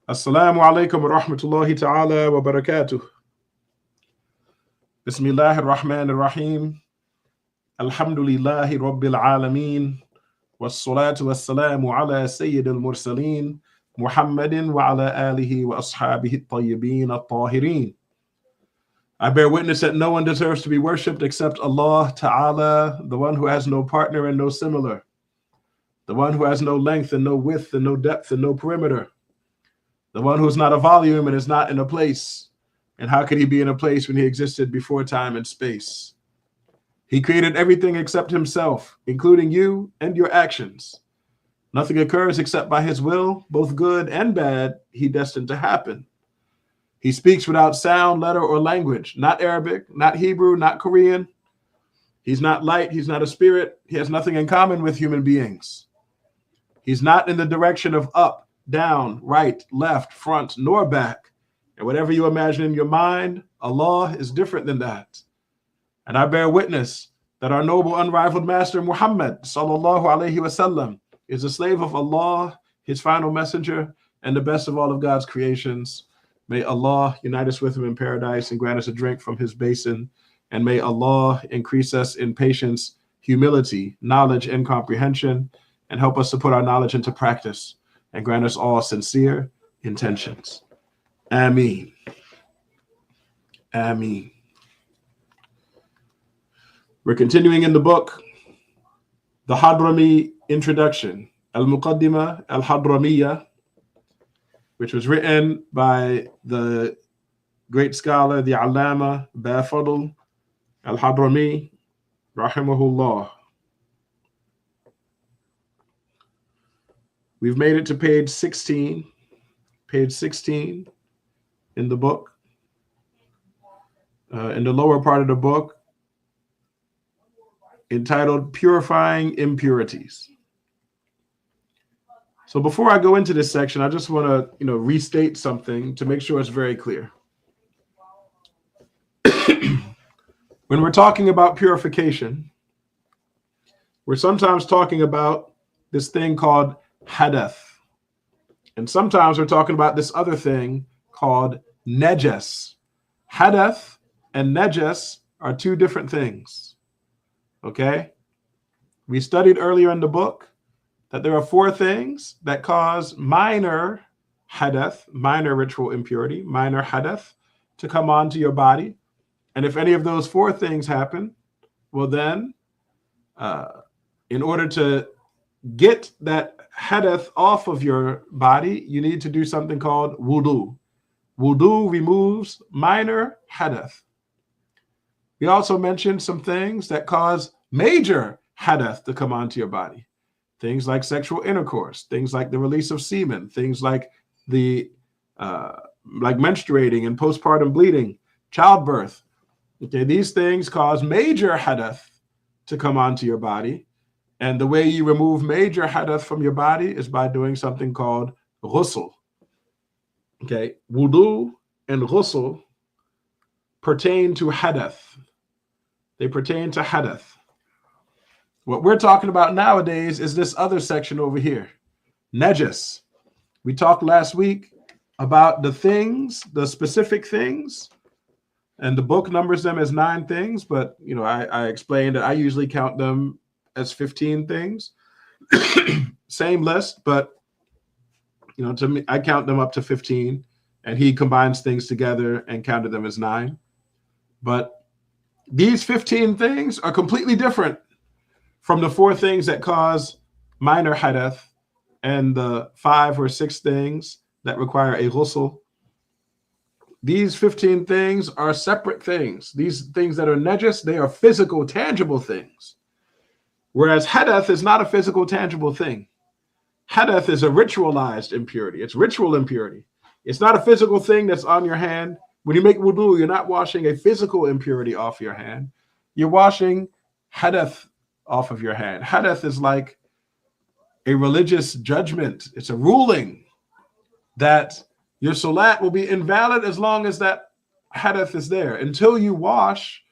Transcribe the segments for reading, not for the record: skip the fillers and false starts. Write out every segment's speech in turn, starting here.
Assalamu alaikum wa rahmatullahi ta'ala wa barakatuh. Bismillahir Rahmanir Rahim. Alhamdulillahi Rabbil Alameen. Wassalatu wassalamu ala Sayyidil Mursaleen. Muhammadin wa ala alihi wa ashabihi at-tayyibin at-tahirin. I bear witness that no one deserves to be worshipped except Allah Ta'ala, the one who has no partner and no similar, the one who has no length and no width and no depth and no perimeter, the one who's not a volume and is not in a place. And how could he be in a place when he existed before time and space? He created everything except himself, including you and your actions. Nothing occurs except by his will, both good and bad, he destined to happen. He speaks without sound, letter, or language, not Arabic, not Hebrew, not Korean. He's not light, he's not a spirit. He has nothing in common with human beings. He's not in the direction of up, down, right, left, front, nor back. And whatever you imagine in your mind, Allah is different than that. And I bear witness that our noble, unrivaled master Muhammad sallallahu alaihi wasallam is a slave of Allah, his final messenger, and the best of all of God's creations. May Allah unite us with him in paradise and grant us a drink from his basin. And may Allah increase us in patience, humility, knowledge, and comprehension, and help us to put our knowledge into practice, and grant us all sincere intentions. Ameen. Ameen. We're continuing in the book, the Hadrami Introduction, Al-Muqaddimah Al-Hadramiyya, which was written by the great scholar, the Allama Bafadl Al-Hadrami, rahimahullah. We've made it to page 16 in the book. In the lower part of the book, entitled Purifying Impurities. So before I go into this section, I just want to, restate something to make sure it's very clear. When we're talking about purification, we're sometimes talking about this thing called hadath. And sometimes we're talking about this other thing called najas. Hadath and najas are two different things. Okay? We studied earlier in the book that there are 4 things that cause minor hadath, minor ritual impurity, minor hadath, to come onto your body. And if any of those 4 things happen, well then, in order to get that hadath off of your body, you need to do something called wudu. Wudu removes minor hadath. We also mentioned some things that cause major hadath to come onto your body. Things like sexual intercourse, things like the release of semen, things like the like menstruating and postpartum bleeding, childbirth. Okay, these things cause major hadath to come onto your body. And the way you remove major hadath from your body is by doing something called ghusl. Okay, wudu and ghusl pertain to hadath. They pertain to hadath. What we're talking about nowadays is this other section over here, najas. We talked last week about the things, the specific things, and the book numbers them as 9 things, but I explained that I usually count them as 15 things. Same list, but to me, I count them up to 15, and he combines things together and counted them as 9. But these 15 things are completely different from the 4 things that cause minor hadath and the 5 or 6 things that require a ghusl. These 15 things are separate things. These things that are najas, they are physical, tangible things. Whereas hadath is not a physical, tangible thing. Hadath is a ritualized impurity. It's ritual impurity. It's not a physical thing that's on your hand. When you make wudu, you're not washing a physical impurity off your hand. You're washing hadath off of your hand. Hadath is like a religious judgment. It's a ruling that your salat will be invalid as long as that hadath is there. Until you wash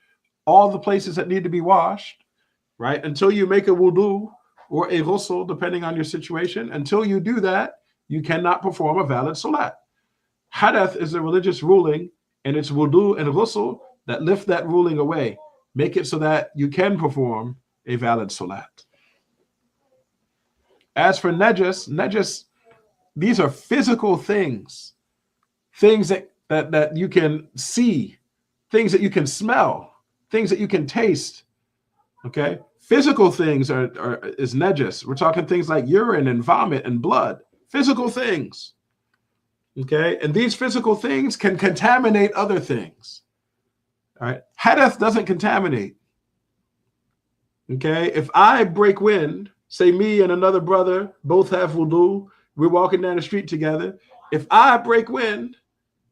all the places that need to be washed, right? Until you make a wudu or a ghusl, depending on your situation, until you do that, you cannot perform a valid salat. Hadath is a religious ruling, and it's wudu and ghusl that lift that ruling away, make it so that you can perform a valid salat. As for najas, these are physical things, things that you can see, things that you can smell, things that you can taste. Okay, physical things is najas. We're talking things like urine and vomit and blood, physical things. Okay, and these physical things can contaminate other things. All right, hadath doesn't contaminate. Okay, if I break wind, say me and another brother both have wudu, we're walking down the street together. If I break wind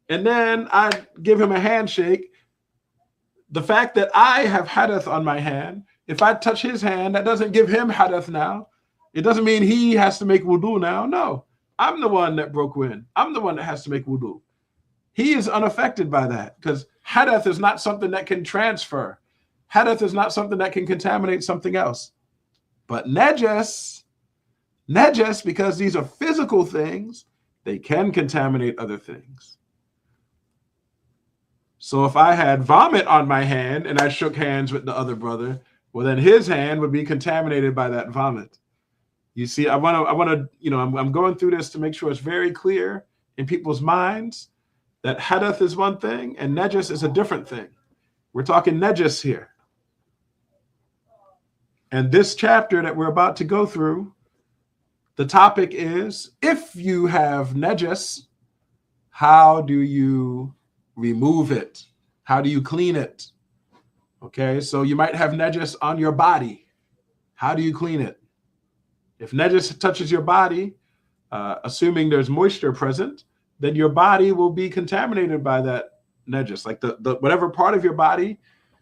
and then I give him a handshake, the fact that I have hadath on my hand, if I touch his hand, that doesn't give him hadath now. It doesn't mean he has to make wudu now. No, I'm the one that broke wind. I'm the one that has to make wudu. He is unaffected by that because hadath is not something that can transfer. Hadath is not something that can contaminate something else. But najas, because these are physical things, they can contaminate other things. So if I had vomit on my hand and I shook hands with the other brother, well, then his hand would be contaminated by that vomit. You see, I'm going through this to make sure it's very clear in people's minds that hadath is one thing and najas is a different thing. We're talking najas here. And this chapter that we're about to go through, the topic is, if you have najas, how do you remove it? How do you clean it? Okay, so you might have najas on your body. How do you clean it? If najas touches your body, assuming there's moisture present, then your body will be contaminated by that najas. Like the whatever part of your body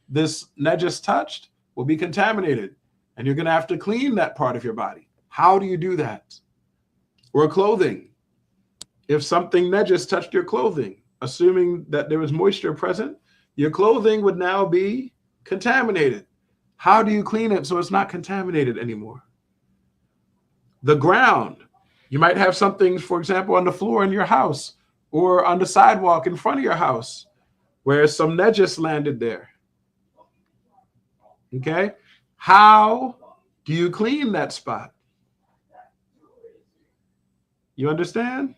this najas touched will be contaminated. And you're going to have to clean that part of your body. How do you do that? Or clothing. If something najas touched your clothing, assuming that there was moisture present, your clothing would now be contaminated. How do you clean it so it's not contaminated anymore? The ground. You might have something, for example, on the floor in your house or on the sidewalk in front of your house where some najas landed there. Okay? How do you clean that spot? You understand?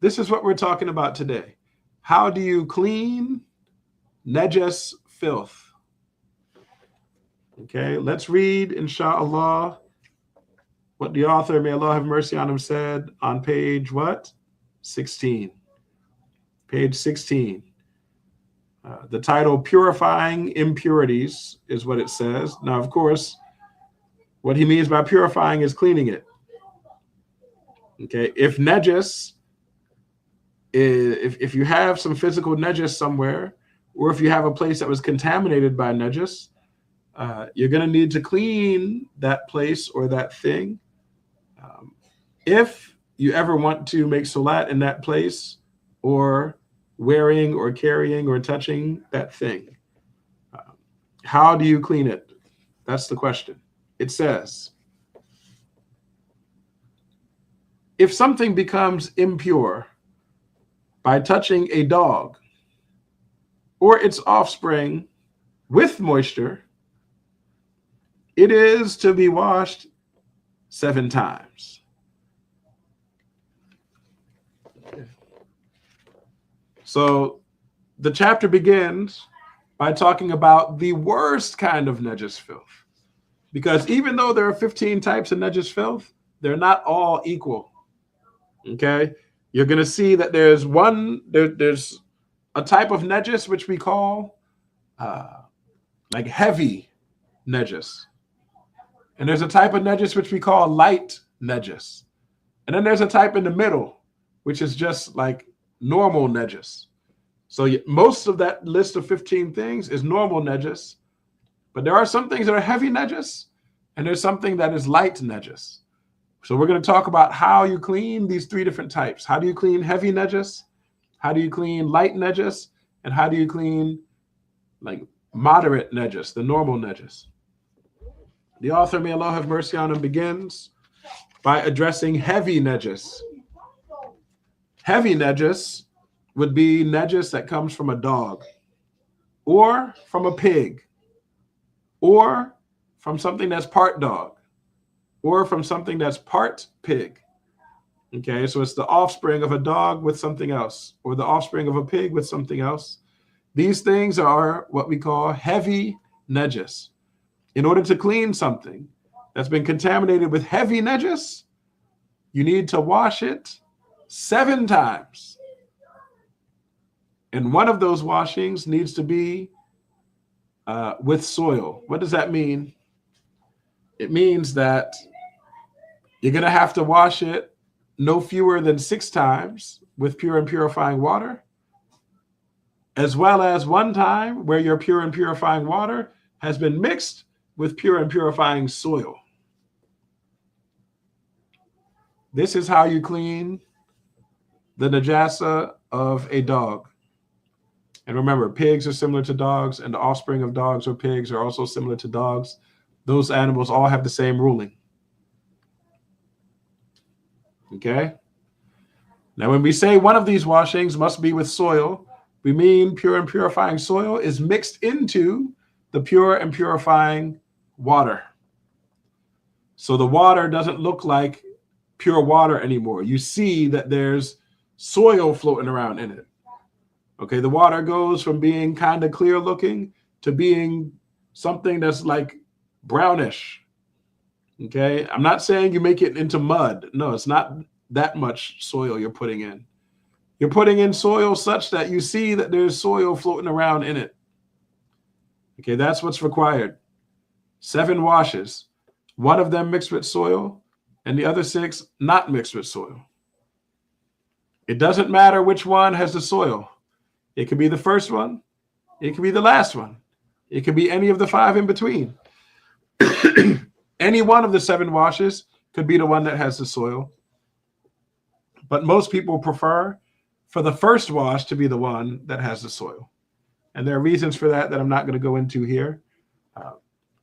This is what we're talking about today. How do you clean najas filth? Okay, let's read, inshallah, what the author, may Allah have mercy on him, said on page what? 16. Page 16. The title, Purifying Impurities, is what it says. Now, of course, what he means by purifying is cleaning it. Okay, if najas, if you have some physical najas somewhere, or if you have a place that was contaminated by najas, you're going to need to clean that place or that thing. If you ever want to make salat in that place, or wearing or carrying or touching that thing. How do you clean it? That's the question. It says, if something becomes impure by touching a dog or its offspring with moisture, it is to be washed 7 times. So the chapter begins by talking about the worst kind of najas filth. Because even though there are 15 types of najas filth, they're not all equal. Okay? You're going to see that there's a type of najas which we call like heavy najas. And there's a type of najas which we call light najas. And then there's a type in the middle, which is just like normal najas. So most of that list of 15 things is normal najas, but there are some things that are heavy najas, and there's something that is light najas. So we're going to talk about how you clean these 3 different types. How do you clean heavy najas? How do you clean light najas? And how do you clean like moderate najas, the normal najas? The author, may Allah have mercy on him, begins by addressing heavy najas. Heavy najas would be najis that comes from a dog or from a pig or from something that's part dog or from something that's part pig. Okay, so it's the offspring of a dog with something else or the offspring of a pig with something else. These things are what we call heavy najis. In order to clean something that's been contaminated with heavy najis, you need to wash it 7 times. And one of those washings needs to be with soil. What does that mean? It means that you're going to have to wash it no fewer than 6 times with pure and purifying water, as well as 1 time where your pure and purifying water has been mixed with pure and purifying soil. This is how you clean the najasa of a dog. And remember, pigs are similar to dogs, and the offspring of dogs or pigs are also similar to dogs. Those animals all have the same ruling. Okay? Now, when we say one of these washings must be with soil, we mean pure and purifying soil is mixed into the pure and purifying water. So the water doesn't look like pure water anymore. You see that there's soil floating around in it. Okay, the water goes from being kind of clear looking to being something that's like brownish. Okay, I'm not saying you make it into mud. No, it's not that much soil you're putting in. You're putting in soil such that you see that there's soil floating around in it. Okay, that's what's required. 7 washes, 1 of them mixed with soil, and the other 6 not mixed with soil. It doesn't matter which one has the soil. It could be the first one. It could be the last one. It could be any of the 5 in between. Any one of the 7 washes could be the one that has the soil. But most people prefer for the first wash to be the one that has the soil. And there are reasons for that I'm not going to go into here.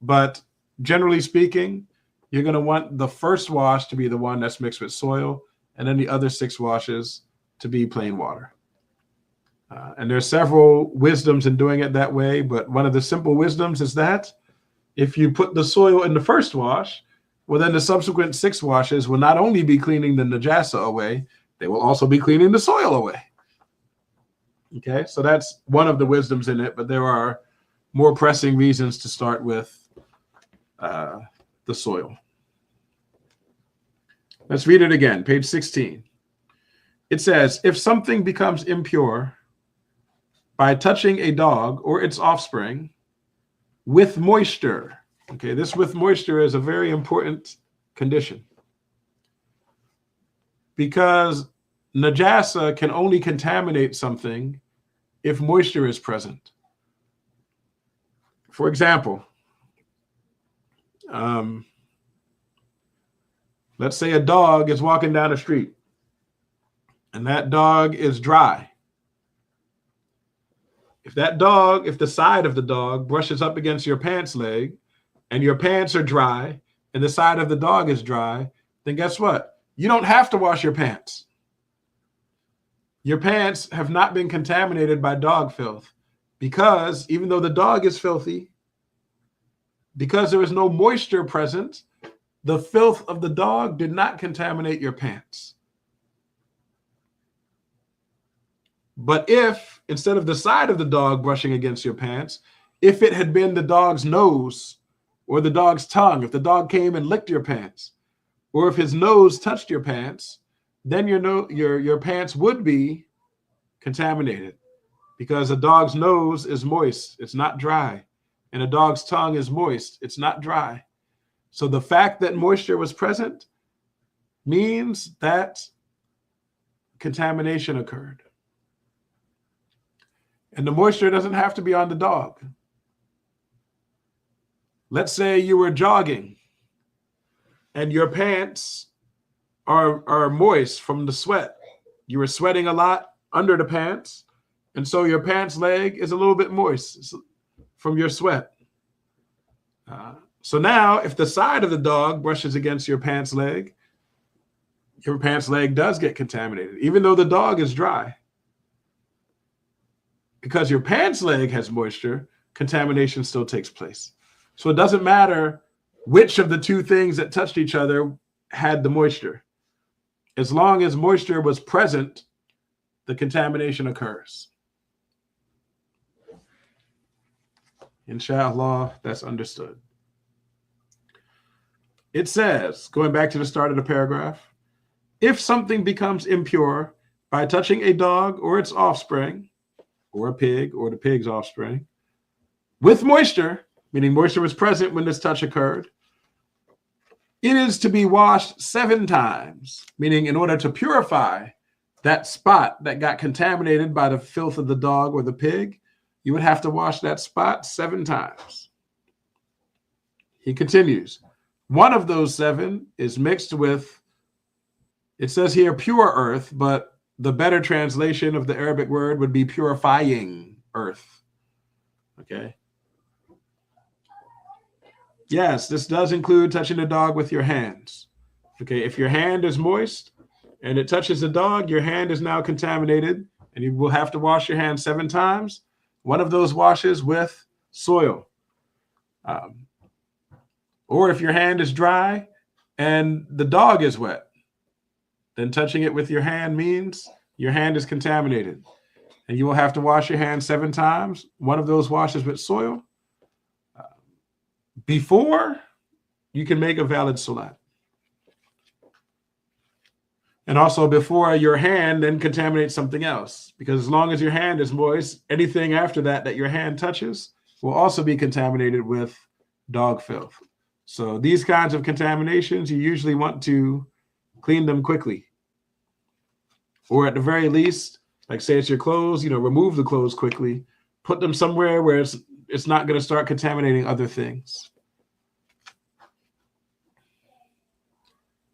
But generally speaking, you're going to want the first wash to be the one that's mixed with soil, and then the other 6 washes to be plain water. And there are several wisdoms in doing it that way, but one of the simple wisdoms is that if you put the soil in the first wash, well, then the subsequent 6 washes will not only be cleaning the najasa away, they will also be cleaning the soil away. Okay, so that's one of the wisdoms in it, but there are more pressing reasons to start with the soil. Let's read it again, page 16. It says, if something becomes impure by touching a dog or its offspring with moisture. Okay, this with moisture is a very important condition because najasa can only contaminate something if moisture is present. For example, let's say a dog is walking down the street and that dog is dry. If the side of the dog brushes up against your pants leg and your pants are dry and the side of the dog is dry, then guess what? You don't have to wash your pants. Your pants have not been contaminated by dog filth because even though the dog is filthy, because there is no moisture present, the filth of the dog did not contaminate your pants. But if, instead of the side of the dog brushing against your pants, if it had been the dog's nose or the dog's tongue, if the dog came and licked your pants, or if his nose touched your pants, then your pants would be contaminated because a dog's nose is moist, it's not dry, and a dog's tongue is moist, it's not dry. So the fact that moisture was present means that contamination occurred. And the moisture doesn't have to be on the dog. Let's say you were jogging and your pants are moist from the sweat. You were sweating a lot under the pants, and so your pants leg is a little bit moist from your sweat. So now if the side of the dog brushes against your pants leg does get contaminated, even though the dog is dry. because your pants leg has moisture, contamination still takes place. So it doesn't matter which of the two things that touched each other had the moisture. As long as moisture was present, the contamination occurs. Inshallah, that's understood. It says, going back to the start of the paragraph, if something becomes impure by touching a dog or its offspring, or a pig or the pig's offspring, with moisture, meaning moisture was present when this touch occurred, it is to be washed 7 times, meaning in order to purify that spot that got contaminated by the filth of the dog or the pig, you would have to wash that spot 7 times. He continues, one of those 7 is mixed with, it says here pure earth, but the better translation of the Arabic word would be purifying earth. Okay. Yes, this does include touching the dog with your hands. Okay, if your hand is moist and it touches the dog, your hand is now contaminated and you will have to wash your hands 7 times. One of those washes with soil. Or if your hand is dry and the dog is wet, then touching it with your hand means your hand is contaminated. And you will have to wash your hands 7 times. One of those washes with soil. Before you can make a valid salat. And also before your hand then contaminates something else. Because as long as your hand is moist, anything after that your hand touches will also be contaminated with dog filth. So these kinds of contaminations, you usually want to clean them quickly. Or at the very least, like say it's your clothes, remove the clothes quickly. Put them somewhere where it's not going to start contaminating other things.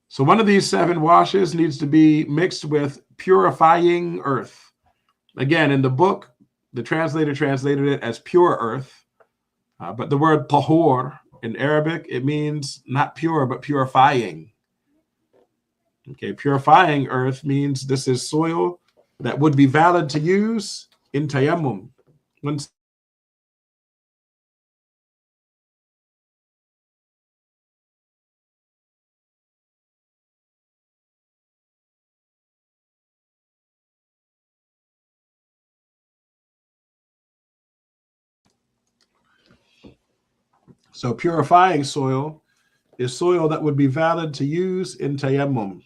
So one of these 7 washes needs to be mixed with purifying earth. Again, in the book, the translator translated it as pure earth. But the word tahor in Arabic, it means not pure, but purifying. Okay, purifying earth means this is soil that would be valid to use in tayammum. So purifying soil is soil that would be valid to use in tayammum.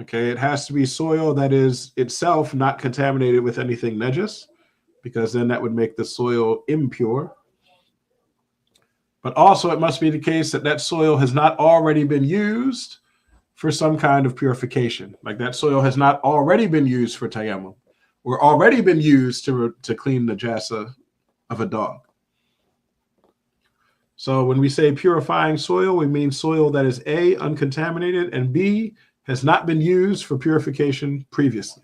Okay, it has to be soil that is itself not contaminated with anything najis, because then that would make the soil impure. But also it must be the case that soil has not already been used for some kind of purification. Like that soil has not already been used for tayammum or already been used to clean the najasa of a dog. So when we say purifying soil, we mean soil that is A, uncontaminated, and B, has not been used for purification previously.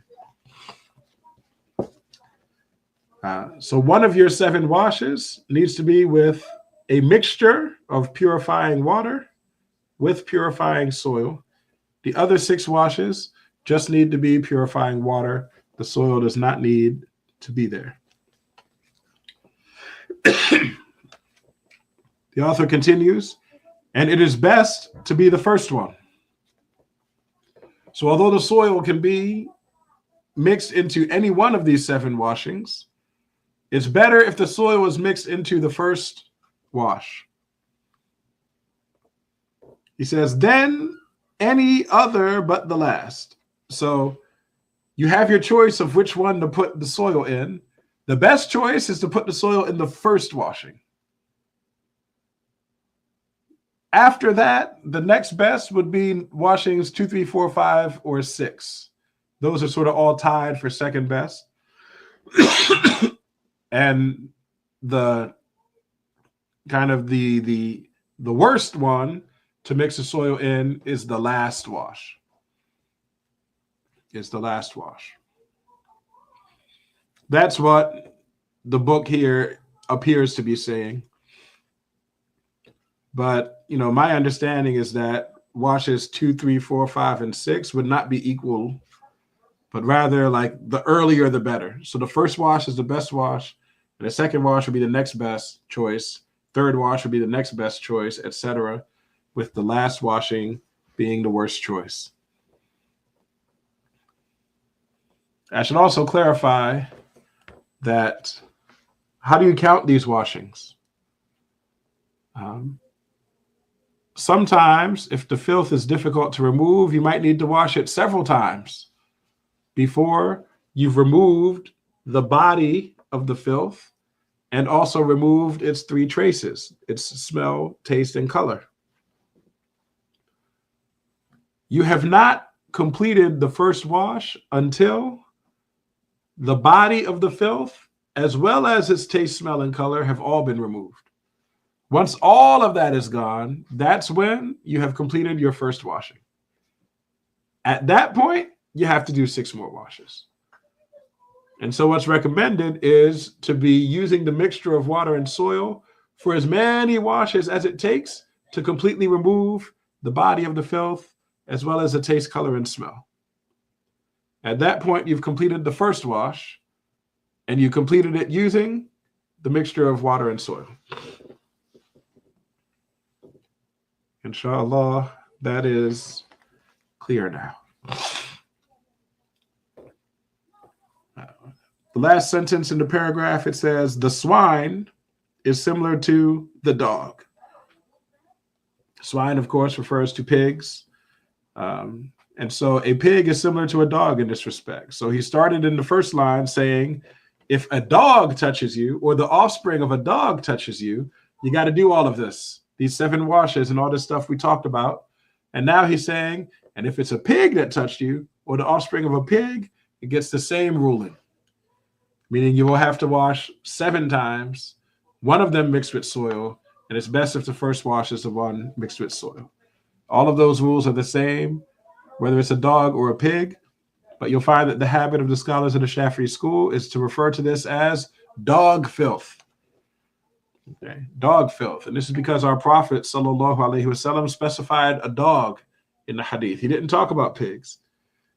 So one of your 7 washes needs to be with a mixture of purifying water with purifying soil. The other 6 washes just need to be purifying water. The soil does not need to be there. The author continues, and it is best to be the first one. So although the soil can be mixed into any one of these 7 washings, it's better if the soil is mixed into the first wash. He says, then any other but the last. So you have your choice of which one to put the soil in. The best choice is to put the soil in the first washing. After that, the next best would be washings 2, 3, 4, 5, or 6. Those are sort of all tied for second best. And the kind of the worst one to mix the soil in is the last wash. It's the last wash. That's what the book here appears to be saying. But, my understanding is that washes 2, 3, 4, 5, and 6 would not be equal but rather like the earlier the better. So the first wash is the best wash, and the second wash would be the next best choice. Third wash would be the next best choice, etc., with the last washing being the worst choice. I should also clarify that how do you count these washings? Sometimes, if the filth is difficult to remove, you might need to wash it several times before you've removed the body of the filth and also removed its three traces, its smell, taste, and color. You have not completed the first wash until the body of the filth, as well as its taste, smell, and color, have all been removed. Once all of that is gone, that's when you have completed your first washing. At that point, you have to do 6 more washes. And so what's recommended is to be using the mixture of water and soil for as many washes as it takes to completely remove the body of the filth, as well as the taste, color, and smell. At that point, you've completed the first wash, and you completed it using the mixture of water and soil. Inshallah, that is clear now. The last sentence in the paragraph, it says, the swine is similar to the dog. Swine, of course, refers to pigs. And so a pig is similar to a dog in this respect. So he started in the first line saying, if a dog touches you or the offspring of a dog touches you, you got to do all of this, these 7 washes and all this stuff we talked about. And now he's saying, and if it's a pig that touched you or the offspring of a pig, it gets the same ruling, meaning you will have to wash 7 times, one of them mixed with soil, and it's best if the first wash is the one mixed with soil. All of those rules are the same, whether it's a dog or a pig, but you'll find that the habit of the scholars of the Shafi'i school is to refer to this as dog filth. Okay, dog filth. And this is because our Prophet sallallahu alaihi wasallam specified a dog in the hadith. He didn't talk about pigs.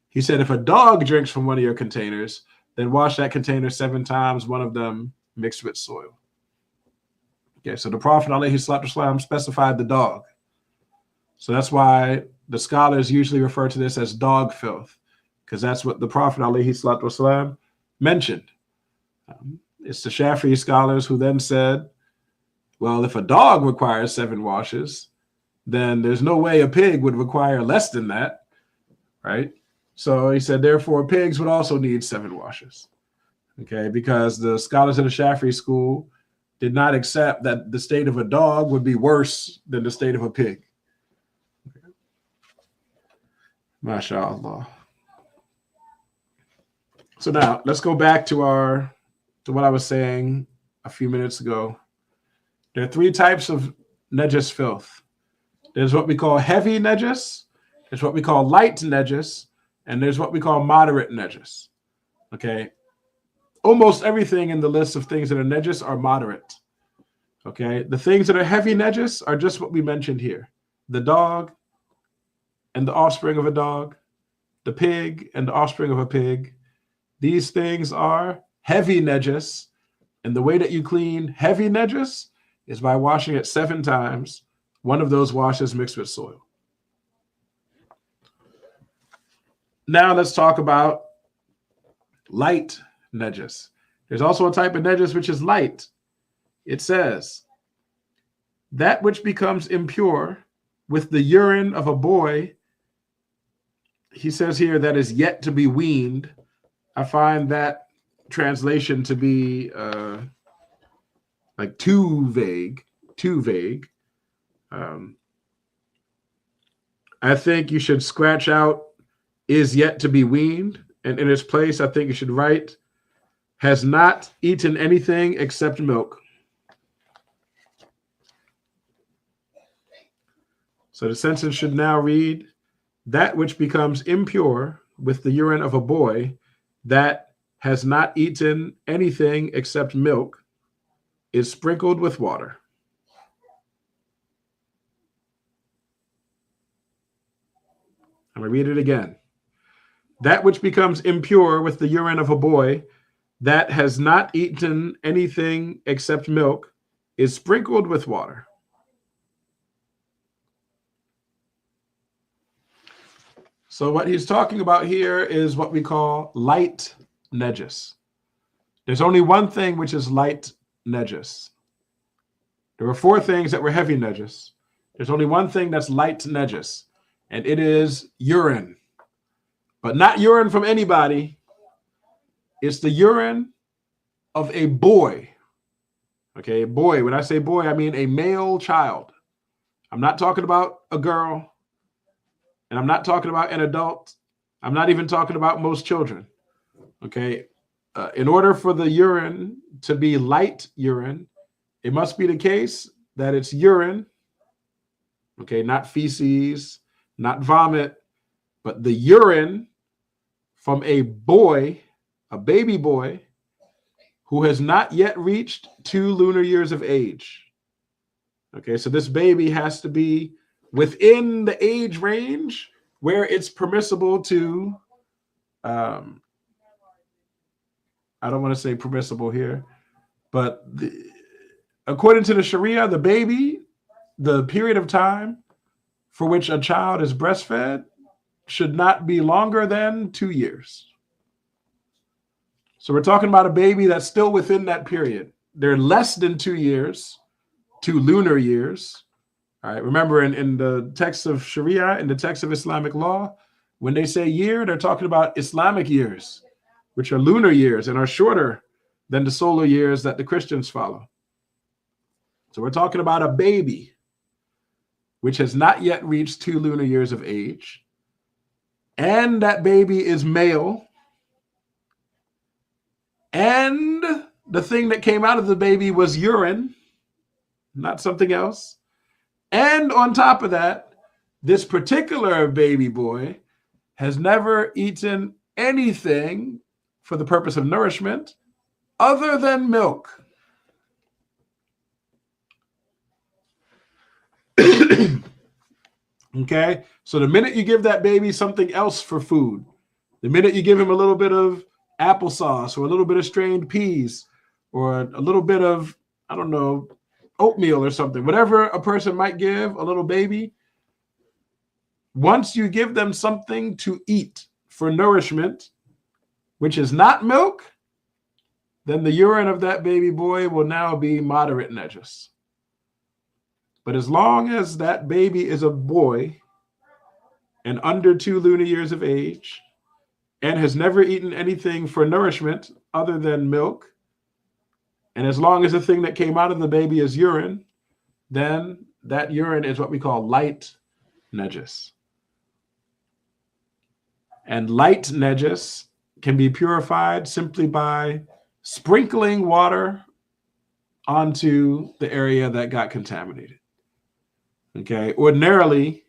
He said, if a dog drinks from one of your containers, then wash that container 7 times, one of them mixed with soil. Okay, so the Prophet alaihi salatu wasallam specified the dog. So that's why the scholars usually refer to this as dog filth, because that's what the Prophet alaihi salatu wasallam mentioned. It's the Shafi'i scholars who then said, well, if a dog requires 7 washes, then there's no way a pig would require less than that, right? So he said, therefore, pigs would also need 7 washes, okay? Because the scholars of the Shafi'i school did not accept that the state of a dog would be worse than the state of a pig. Okay. MashaAllah. So now let's go back to what I was saying a few minutes ago. There are 3 types of najas filth. There's what we call heavy najas, there's what we call light najas, and there's what we call moderate najas. Okay. Almost everything in the list of things that are najas are moderate. Okay. The things that are heavy najas are just what we mentioned here. The dog and the offspring of a dog, the pig and the offspring of a pig. These things are heavy najas. And the way that you clean heavy najas is by washing it 7 times, one of those washes mixed with soil. Now let's talk about light najas. There's also a type of najas which is light. It says, that which becomes impure with the urine of a boy, he says here, that is yet to be weaned. I find that translation to be like too vague. I think you should scratch out is yet to be weaned, and in its place, I think you should write has not eaten anything except milk. So the sentence should now read, that which becomes impure with the urine of a boy that has not eaten anything except milk is sprinkled with water. I'm going to read it again. That which becomes impure with the urine of a boy that has not eaten anything except milk is sprinkled with water. So what he's talking about here is what we call light najis. There's only one thing which is light najis. There were four things that were heavy najis. There's only one thing that's light najis, and it is urine. But not urine from anybody. It's the urine of a boy. Okay, a boy. When I say boy, I mean a male child. I'm not talking about a girl, and I'm not talking about an adult. I'm not even talking about most children. Okay, in order for the urine to be light urine, it must be the case that it's urine, okay, not feces, not vomit, but the urine from a boy, a baby boy, who has not yet reached 2 lunar years of age. Okay, so this baby has to be within the age range where it's permissible to, I don't want to say permissible here, but according to the Sharia, the baby, the period of time for which a child is breastfed should not be longer than 2 years. So we're talking about a baby that's still within that period. They're less than 2 years, 2 lunar years. All right. Remember, in the text of Sharia, in the text of Islamic law, when they say year, they're talking about Islamic years, which are lunar years and are shorter than the solar years that the Christians follow. So we're talking about a baby which has not yet reached 2 lunar years of age. And that baby is male. And the thing that came out of the baby was urine, not something else. And on top of that, this particular baby boy has never eaten anything for the purpose of nourishment other than milk. Okay, so the minute you give that baby something else for food, the minute you give him a little bit of applesauce or a little bit of strained peas or a little bit of, I don't know, oatmeal or something, whatever a person might give a little baby, once you give them something to eat for nourishment, which is not milk, then the urine of that baby boy will now be moderate najis. But as long as that baby is a boy and under 2 lunar years of age and has never eaten anything for nourishment other than milk, and as long as the thing that came out of the baby is urine, then that urine is what we call light najis. And light najis can be purified simply by sprinkling water onto the area that got contaminated. Okay, ordinarily,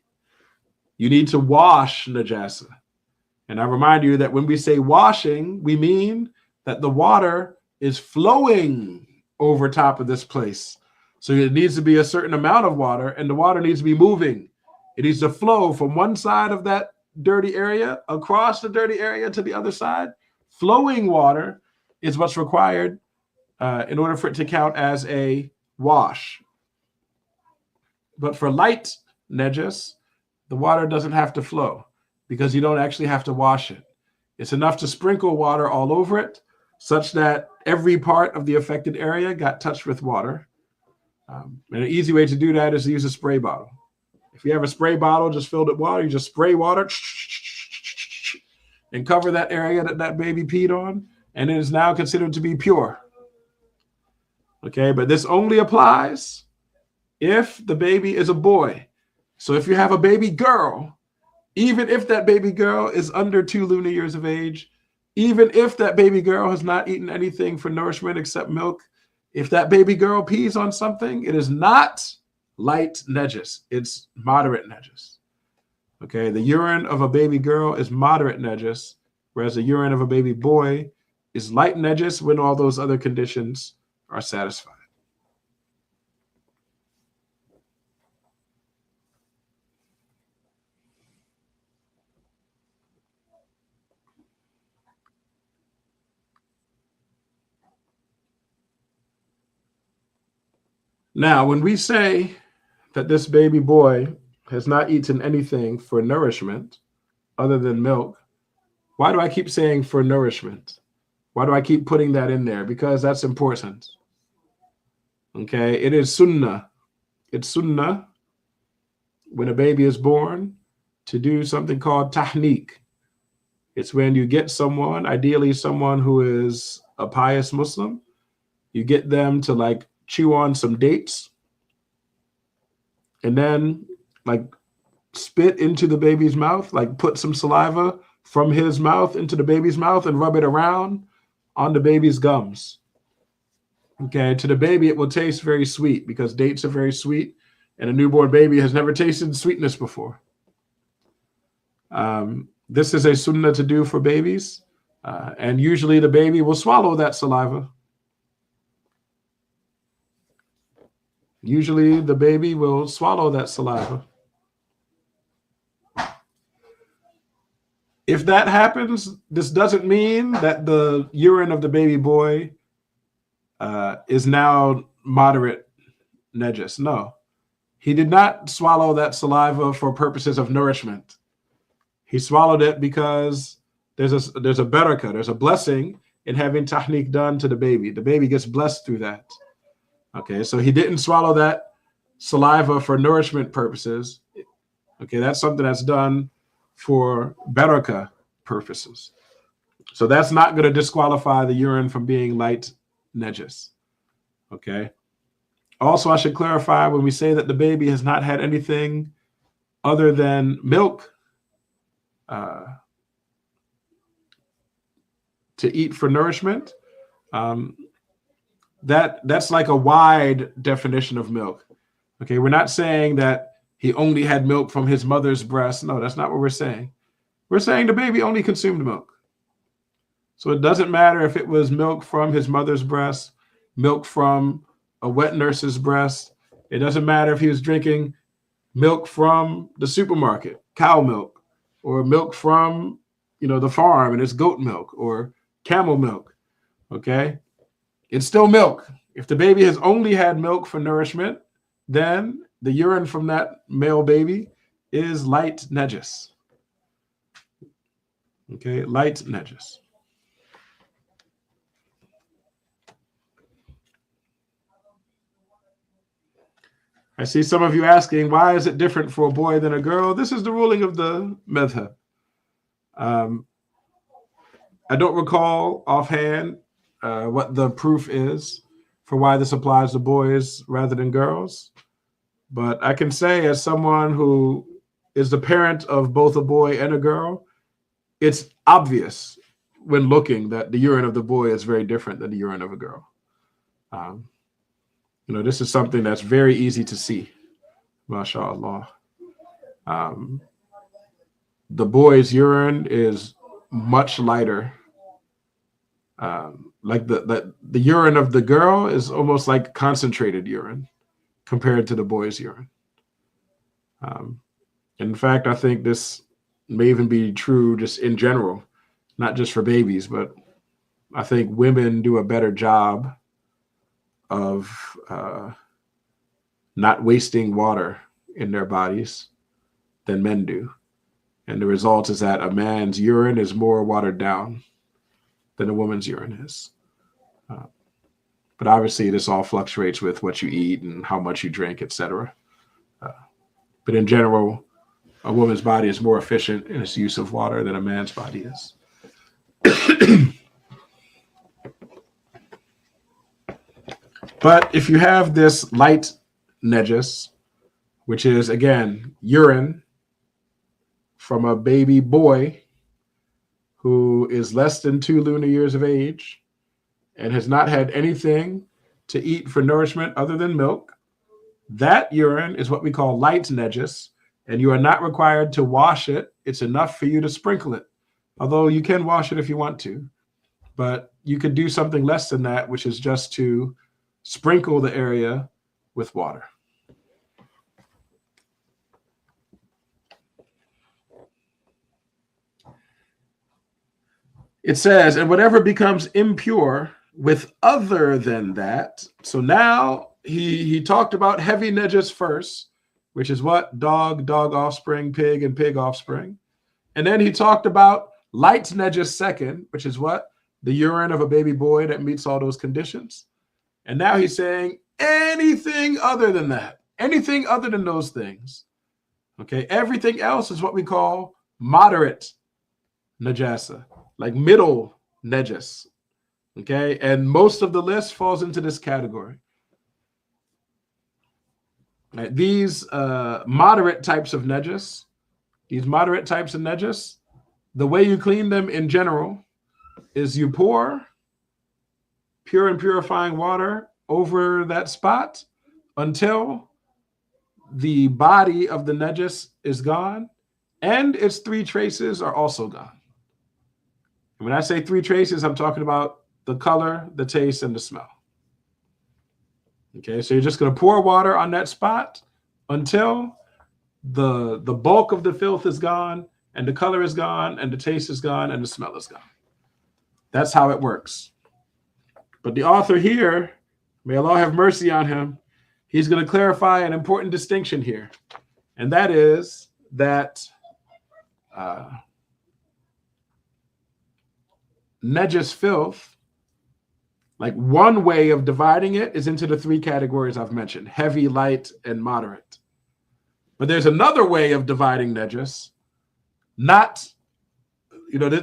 you need to wash najasa. And I remind you that when we say washing, we mean that the water is flowing over top of this place. So it needs to be a certain amount of water, and the water needs to be moving. It needs to flow from one side of that dirty area across the dirty area to the other side. Flowing water is what's required in order for it to count as a wash. But for light najis, the water doesn't have to flow because you don't actually have to wash it. It's enough to sprinkle water all over it such that every part of the affected area got touched with water. And an easy way to do that is to use a spray bottle. If you have a spray bottle just filled with water, you just spray water and cover that area that that baby peed on, and it is now considered to be pure. Okay, but this only applies if the baby is a boy. So if you have a baby girl, even if that baby girl is under 2 lunar years of age, even if that baby girl has not eaten anything for nourishment except milk, if that baby girl pees on something, it is not light najis. It's moderate najis. Okay, the urine of a baby girl is moderate najis, whereas the urine of a baby boy is light najis when all those other conditions are satisfied. Now, when we say that this baby boy has not eaten anything for nourishment other than milk, why do I keep saying for nourishment? Why do I keep putting that in there? Because that's important. Okay, it is sunnah. It's sunnah when a baby is born to do something called tahniq. It's when you get someone, ideally someone who is a pious Muslim, you get them to like chew on some dates and then like spit into the baby's mouth, like put some saliva from his mouth into the baby's mouth and rub it around on the baby's gums. Okay, to the baby, it will taste very sweet because dates are very sweet, and a newborn baby has never tasted sweetness before. This is a sunnah to do for babies, and usually the baby will swallow that saliva. Usually the baby will swallow that saliva. If that happens, this doesn't mean that the urine of the baby boy is now moderate najis. No, he did not swallow that saliva for purposes of nourishment. He swallowed it because there's a barakah, there's a blessing in having tahniq done to the baby. The baby gets blessed through that. Okay, so he didn't swallow that saliva for nourishment purposes. Okay, that's something that's done for barakah purposes. So that's not going to disqualify the urine from being light najis. Okay. Also, I should clarify when we say that the baby has not had anything other than milk to eat for nourishment, that's like a wide definition of milk. Okay, we're not saying that he only had milk from his mother's breast. No, that's not what we're saying. We're saying the baby only consumed milk. So it doesn't matter if it was milk from his mother's breast, milk from a wet nurse's breast. It doesn't matter if he was drinking milk from the supermarket, cow milk, or milk from, the farm and it's goat milk or camel milk. Okay, it's still milk. If the baby has only had milk for nourishment, then the urine from that male baby is light najis. Okay, light najis. I see some of you asking, why is it different for a boy than a girl? This is the ruling of the madhab. I don't recall offhand what the proof is for why this applies to boys rather than girls. But I can say, as someone who is the parent of both a boy and a girl, it's obvious when looking that the urine of the boy is very different than the urine of a girl. This is something that's very easy to see, mashallah. The boy's urine is much lighter. Like the urine of the girl is almost like concentrated urine compared to the boy's urine. In fact, I think this may even be true just in general, not just for babies, but I think women do a better job of not wasting water in their bodies than men do. And the result is that a man's urine is more watered down than a woman's urine is. But obviously this all fluctuates with what you eat and how much you drink, etc. But in general, a woman's body is more efficient in its use of water than a man's body is. But if you have this light najis, which is, again, urine from a baby boy who is less than 2 lunar years of age and has not had anything to eat for nourishment other than milk, that urine is what we call light najis, and you are not required to wash it. It's enough for you to sprinkle it, although you can wash it if you want to. But you could do something less than that, which is just to sprinkle the area with water. It says, and whatever becomes impure with other than that. So now he talked about heavy najis first, which is what? Dog offspring, pig, and pig offspring. And then he talked about light najis second, which is what? The urine of a baby boy that meets all those conditions. And now he's saying anything other than that, anything other than those things. Okay, everything else is what we call moderate najasa, like middle najis. Okay, and most of the list falls into this category. Right, these moderate types of najis, the way you clean them in general is you pour pure and purifying water over that spot until the body of the najis is gone and its 3 traces are also gone. And when I say 3 traces, I'm talking about the color, the taste, and the smell. Okay, so you're just going to pour water on that spot until the bulk of the filth is gone, and the color is gone, and the taste is gone, and the smell is gone. That's how it works. But the author here, may Allah have mercy on him, he's going to clarify an important distinction here. And that is that najis filth, like one way of dividing it is into the 3 categories I've mentioned, heavy, light, and moderate. But there's another way of dividing najis, not,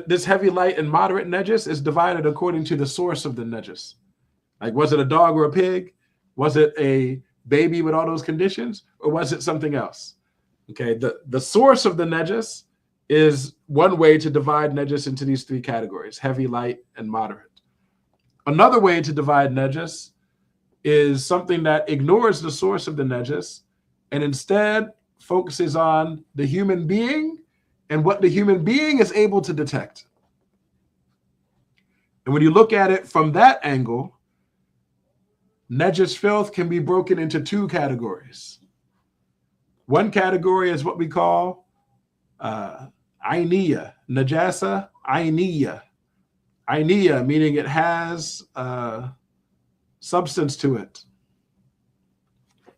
this heavy, light, and moderate najis is divided according to the source of the najis. Like, was it a dog or a pig? Was it a baby with all those conditions? Or was it something else? Okay, the source of the najis is one way to divide najis into these 3 categories, heavy, light, and moderate. Another way to divide najis is something that ignores the source of the najis and instead focuses on the human being and what the human being is able to detect. And when you look at it from that angle, najis filth can be broken into 2 categories. One category is what we call Ainiya, najasa Ainiya. Ainiya, meaning it has substance to it.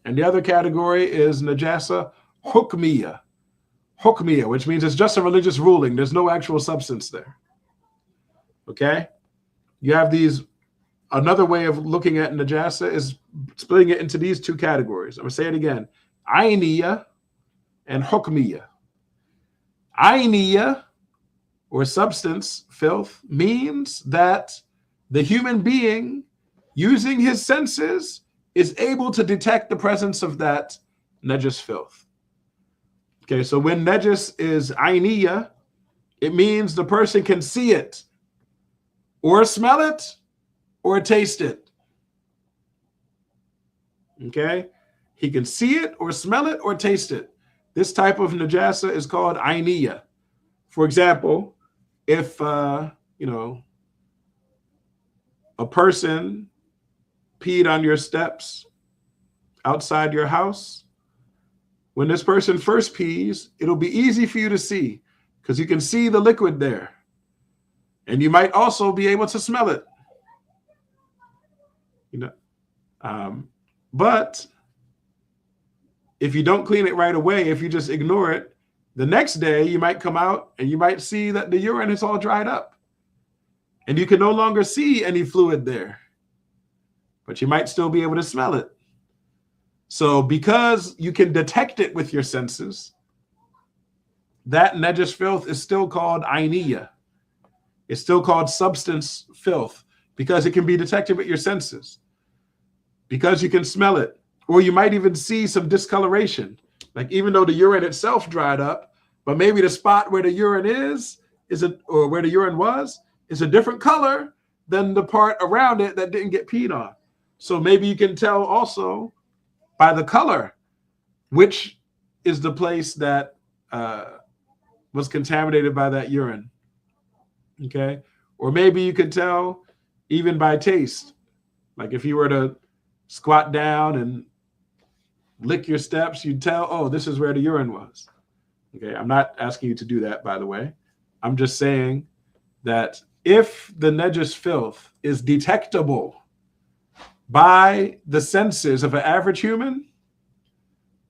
And the other category is najasa hukmiya. Hukmiya, which means it's just a religious ruling. There's no actual substance there. Okay? You have another way of looking at najasa is splitting it into these 2 categories. I'm going to say it again. Ainiya and hukmiya. Ainiya, or substance filth, means that the human being, using his senses, is able to detect the presence of that najis filth. Okay, so when najis is ainiya, it means the person can see it, or smell it, or taste it. Okay, he can see it, or smell it, or taste it. This type of najasa is called ainiya. For example, if a person peed on your steps outside your house, when this person first pees, it'll be easy for you to see because you can see the liquid there. And you might also be able to smell it. But if you don't clean it right away, if you just ignore it, the next day you might come out and you might see that the urine is all dried up and you can no longer see any fluid there, but you might still be able to smell it. So because you can detect it with your senses, that najis filth is still called ainiya. It's still called substance filth because it can be detected with your senses, because you can smell it, or you might even see some discoloration. Like, even though the urine itself dried up, but maybe the spot where the urine or where the urine was is a different color than the part around it that didn't get peed on. So maybe you can tell also by the color which is the place that was contaminated by that urine. Okay, or maybe you could tell even by taste. Like if you were to squat down and lick your steps, you'd tell, oh, this is where the urine was. Okay, I'm not asking you to do that, by the way. I'm just saying that if the najis filth is detectable by the senses of an average human,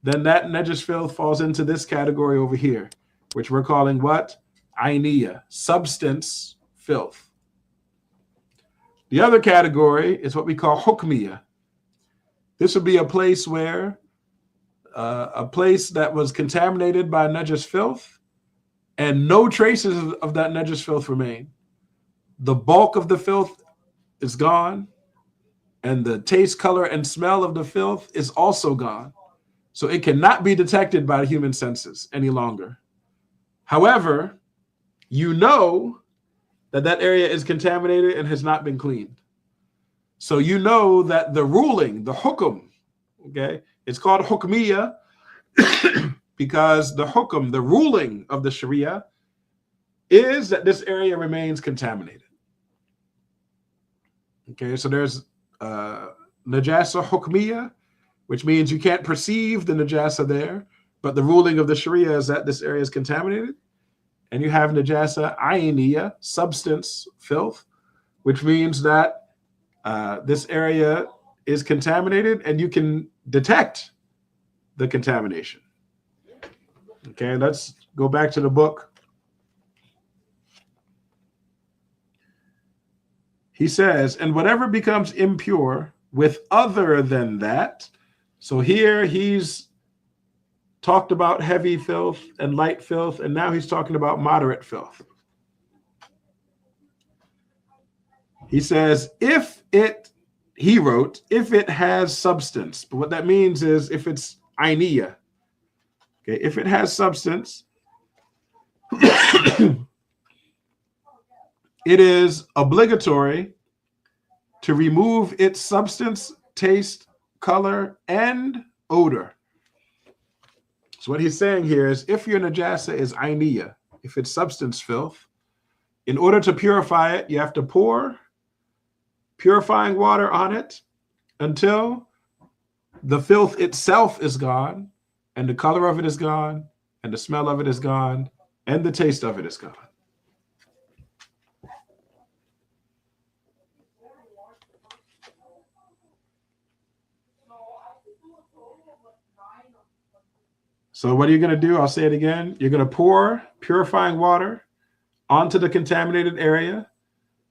then that najis filth falls into this category over here, which we're calling what? Ainiya, substance filth. The other category is what we call hukmiya. This would be a place where a place that was contaminated by najis filth and no traces of that najis filth remain. The bulk of the filth is gone, and the taste, color, and smell of the filth is also gone. So it cannot be detected by human senses any longer. However, you know that that area is contaminated and has not been cleaned. So you know that the ruling, the hukum, okay, it's called hukmiya because the hukum, the ruling of the Sharia, is that this area remains contaminated. Okay, so there's najasa hukmiya, which means you can't perceive the najasa there, but the ruling of the Sharia is that this area is contaminated. And you have najasa ainiya, substance filth, which means that this area is contaminated and you can detect the contamination. Okay, let's go back to the book. He says, and whatever becomes impure with other than that. So here he's talked about heavy filth and light filth, and now he's talking about moderate filth. He says, he wrote, if it has substance. But what that means is if it's ainiya. Okay, if it has substance, it is obligatory to remove its substance, taste, color, and odor. So what he's saying here is if your najasa is ainiya, if it's substance filth, in order to purify it, you have to pour purifying water on it until the filth itself is gone, and the color of it is gone, and the smell of it is gone, and the taste of it is gone. So what are you going to do? I'll say it again. You're going to pour purifying water onto the contaminated area,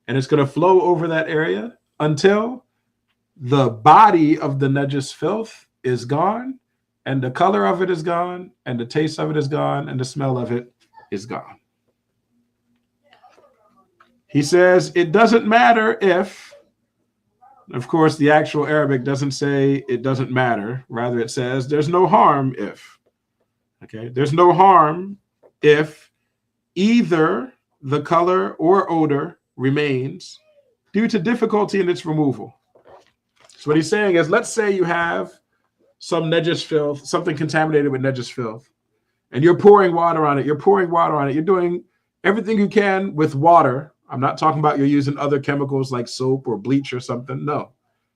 and it's going to flow over that area until the body of the najis filth is gone, and the color of it is gone, and the taste of it is gone, and the smell of it is gone. He says it doesn't matter if, of course, the actual Arabic doesn't say it doesn't matter. Rather, it says there's no harm if. Okay, there's no harm if either the color or odor remains due to difficulty in its removal. So what he's saying is, let's say you have some najis filth, something contaminated with najis filth, and you're pouring water on it. You're pouring water on it. You're doing everything you can with water. I'm not talking about you're using other chemicals like soap or bleach or something. No,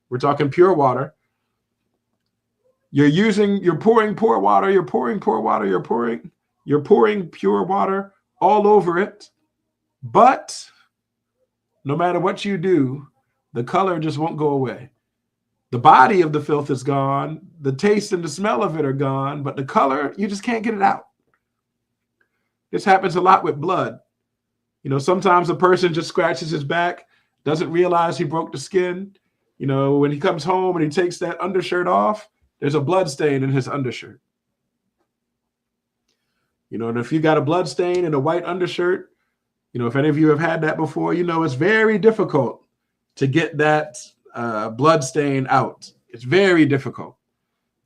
we're talking pure water. You're pouring pure water, you're pouring pure water, you're pouring pure water all over it. But no matter what you do, the color just won't go away. The body of the filth is gone, the taste and the smell of it are gone, but the color, you just can't get it out. This happens a lot with blood. You know, sometimes a person just scratches his back, doesn't realize he broke the skin. You know, when he comes home and he takes that undershirt off, there's a blood stain in his undershirt. You know, and if you got a blood stain in a white undershirt, you know, if any of you have had that before, you know it's very difficult to get that blood stain out. It's very difficult.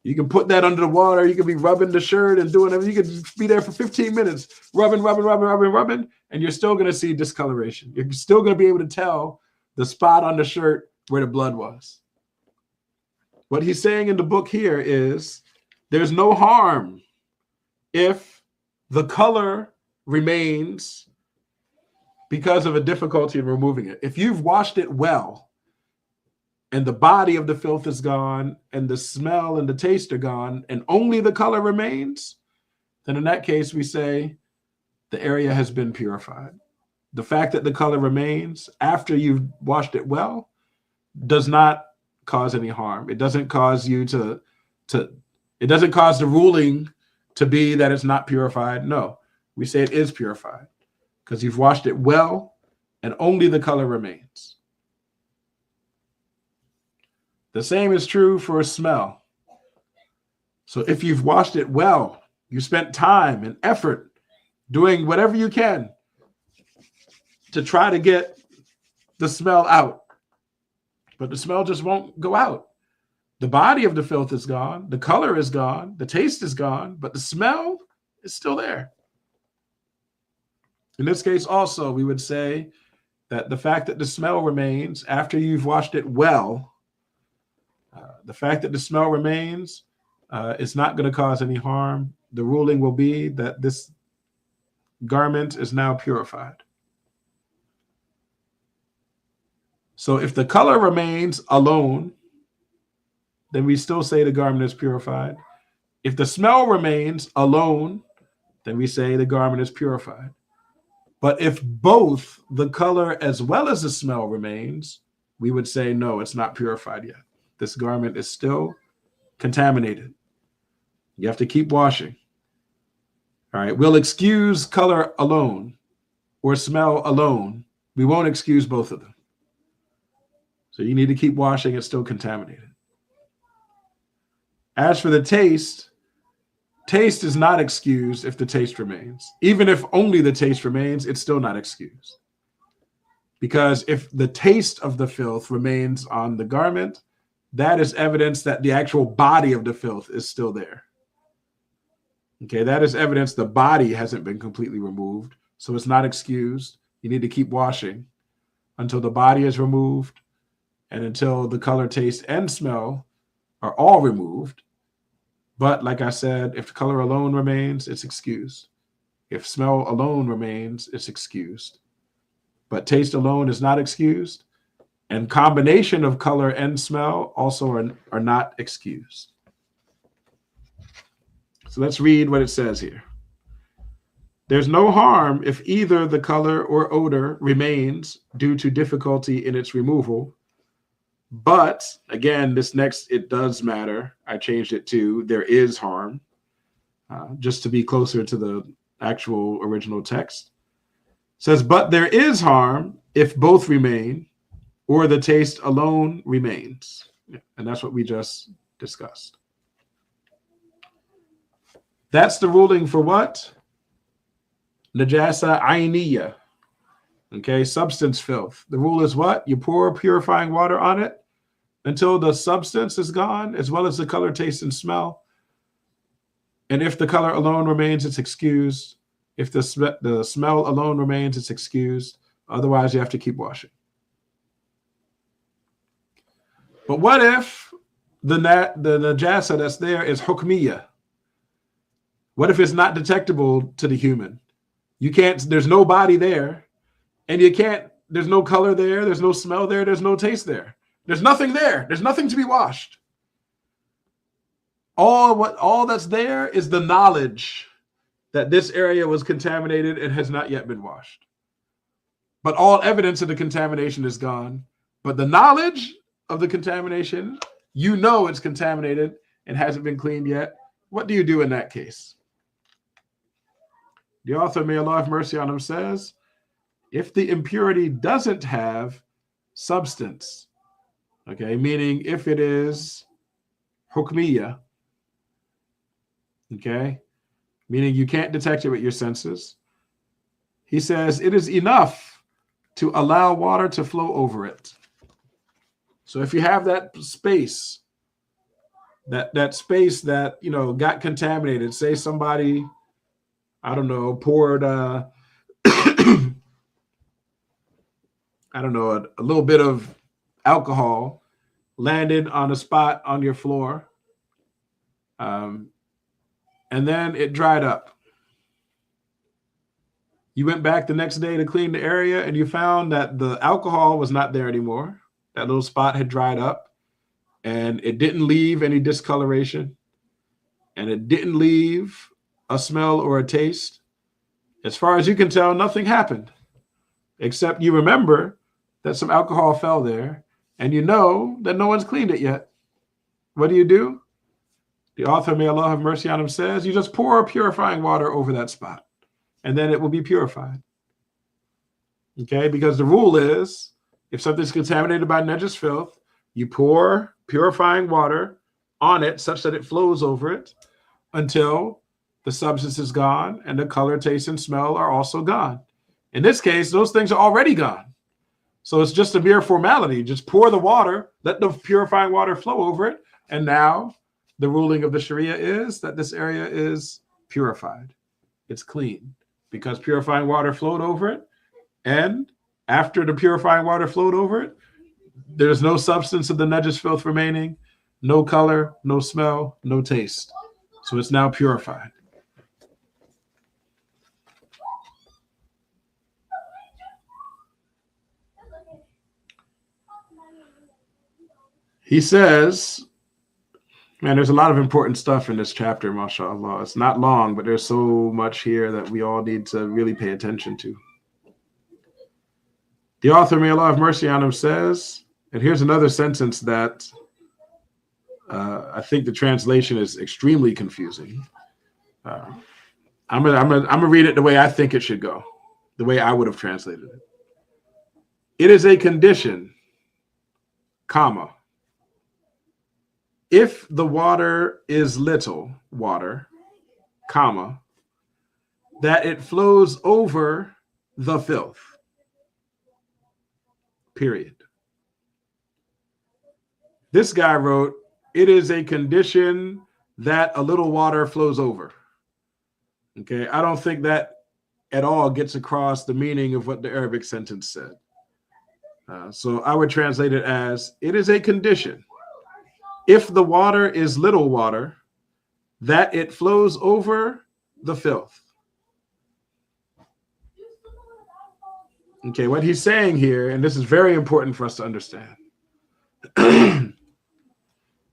You can put that under the water. You can be rubbing the shirt and doing everything. You can be there for 15 minutes, rubbing, and you're still going to see discoloration. You're still going to be able to tell the spot on the shirt where the blood was. What he's saying in the book here is there's no harm if the color remains because of a difficulty in removing it. If you've washed it well and the body of the filth is gone and the smell and the taste are gone and only the color remains, then in that case we say the area has been purified. The fact that the color remains after you've washed it well does not cause any harm. It doesn't cause you it doesn't cause the ruling to be that it's not purified. No, we say it is purified because you've washed it well and only the color remains. The same is true for a smell. So if you've washed it well, you spent time and effort doing whatever you can to try to get the smell out, but the smell just won't go out. The body of the filth is gone, the color is gone, the taste is gone, but the smell is still there. In this case also, we would say that the fact that the smell remains after you've washed it well, the fact that the smell remains is not going to cause any harm. The ruling will be that this garment is now purified. So if the color remains alone, then we still say the garment is purified. If the smell remains alone, then we say the garment is purified. But if both the color as well as the smell remains, we would say, no, it's not purified yet. This garment is still contaminated. You have to keep washing. All right, we'll excuse color alone or smell alone. We won't excuse both of them. So you need to keep washing. It's still contaminated. As for the taste is not excused if the taste remains. Even if only the taste remains, it's still not excused. Because if the taste of the filth remains on the garment, that is evidence that the actual body of the filth is still there. Okay, that is evidence the body hasn't been completely removed, so it's not excused. You need to keep washing until the body is removed and until the color, taste, and smell are all removed. But like I said, if color alone remains, it's excused. If smell alone remains, it's excused. But taste alone is not excused, and combination of color and smell also are not excused. So let's read what it says here. There's no harm if either the color or odor remains due to difficulty in its removal. But again, this next, it does matter. I changed it to there is harm, just to be closer to the actual original text. It says, but there is harm if both remain or the taste alone remains. And that's what we just discussed. That's the ruling for what? Najasa ainiya. Okay, substance filth. The rule is what? You pour purifying water on it until the substance is gone, as well as the color, taste, and smell. And if the color alone remains, it's excused. If the smell alone remains, it's excused. Otherwise, you have to keep washing. But what if the najasa that's there is hukmiyah? What if it's not detectable to the human? You can't, there's no body there, and you can't, there's no color there, there's no smell there, there's no taste there. There's nothing there. There's nothing to be washed. All that's there is the knowledge that this area was contaminated and has not yet been washed. But all evidence of the contamination is gone. But the knowledge of the contamination, you know it's contaminated and hasn't been cleaned yet. What do you do in that case? The author, may Allah have mercy on him, says, if the impurity doesn't have substance, okay, meaning if it is hukmiyah, okay, meaning you can't detect it with your senses, he says it is enough to allow water to flow over it. So if you have that space, that space that, you know, got contaminated, say somebody, I don't know, poured I don't know, a little bit of alcohol landed on a spot on your floor, and then it dried up. You went back the next day to clean the area and you found that the alcohol was not there anymore. That little spot had dried up and it didn't leave any discoloration and it didn't leave a smell or a taste. As far as you can tell, nothing happened, except you remember that some alcohol fell there and you know that no one's cleaned it yet. What do? The author, may Allah have mercy on him, says you just pour purifying water over that spot, and then it will be purified. Okay, because the rule is if something's contaminated by najis filth, you pour purifying water on it such that it flows over it until the substance is gone and the color, taste, and smell are also gone. In this case, those things are already gone. So it's just a mere formality. Just pour the water, let the purifying water flow over it, and now the ruling of the Sharia is that this area is purified. It's clean because purifying water flowed over it. And after the purifying water flowed over it, there's no substance of the najis filth remaining, no color, no smell, no taste. So it's now purified. He says, man, there's a lot of important stuff in this chapter, mashallah. It's not long, but there's so much here that we all need to really pay attention to. The author, may Allah have mercy on him, says, and here's another sentence that I think the translation is extremely confusing. I'm gonna read it the way I think it should go, the way I would have translated it. It is a condition, comma, if the water is little water, comma, that it flows over the filth. Period. This guy wrote, it is a condition that a little water flows over. Okay, I don't think that at all gets across the meaning of what the Arabic sentence said. So I would translate it as, it is a condition, if the water is little water, that it flows over the filth. Okay, what he's saying here, and this is very important for us to understand.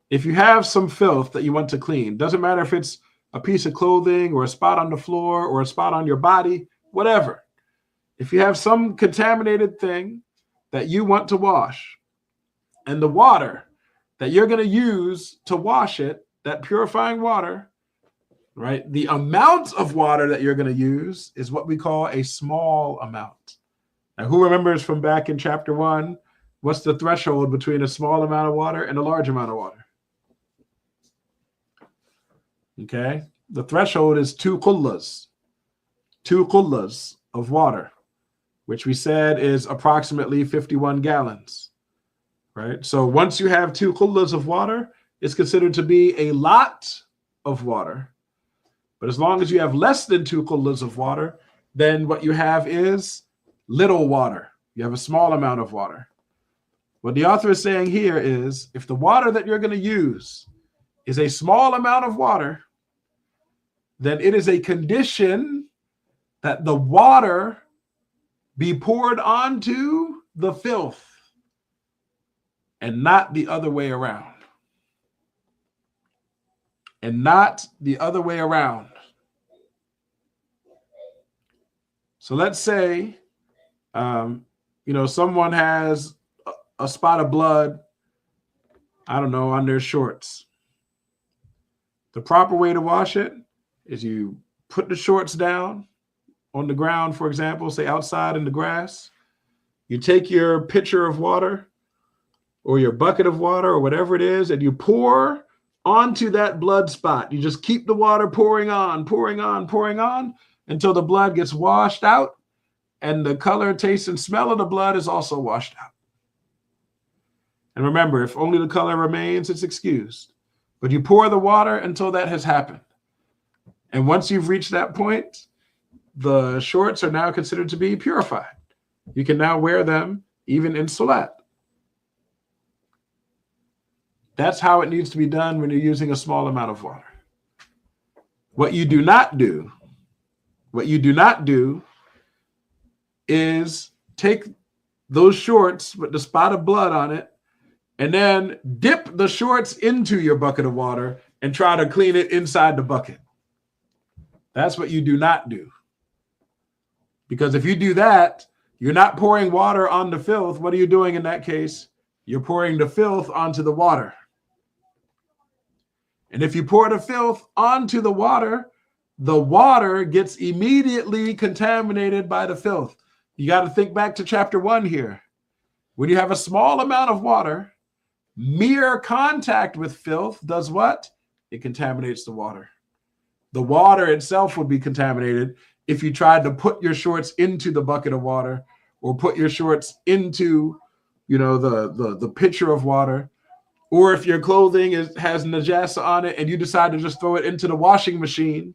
If you have some filth that you want to clean, doesn't matter if it's a piece of clothing or a spot on the floor or a spot on your body, whatever. If you have some contaminated thing that you want to wash, and the water that you're going to use to wash it, that purifying water, right? The amount of water that you're going to use is what we call a small amount. Now, who remembers from back in chapter 1, what's the threshold between a small amount of water and a large amount of water? Okay, the threshold is 2 qullas of water, which we said is approximately 51 gallons, right? So once you have 2 qullas of water, it's considered to be a lot of water. But as long as you have less than 2 qullas of water, then what you have is little water. You have a small amount of water. What the author is saying here is, if the water that you're going to use is a small amount of water, then it is a condition that the water be poured onto the filth and not the other way around. And not the other way around. So let's say, someone has a spot of blood, I don't know, on their shorts. The proper way to wash it is you put the shorts down on the ground, for example, say outside in the grass. You take your pitcher of water or your bucket of water or whatever it is, and you pour onto that blood spot. You just keep the water pouring on until the blood gets washed out and the color, taste, and smell of the blood is also washed out. And remember, if only the color remains, it's excused. But you pour the water until that has happened. And once you've reached that point, the shorts are now considered to be purified. You can now wear them even in salat. That's how it needs to be done when you're using a small amount of water. What you do not do is take those shorts with the spot of blood on it and then dip the shorts into your bucket of water and try to clean it inside the bucket. That's what you do not do. Because if you do that, you're not pouring water on the filth. What are you doing in that case? You're pouring the filth onto the water. And if you pour the filth onto the water gets immediately contaminated by the filth. You got to think back to chapter 1 here. When you have a small amount of water, mere contact with filth does what? It contaminates the water. The water itself would be contaminated if you tried to put your shorts into the bucket of water or put your shorts into, the pitcher of water, or if your clothing has najasa on it and you decide to just throw it into the washing machine.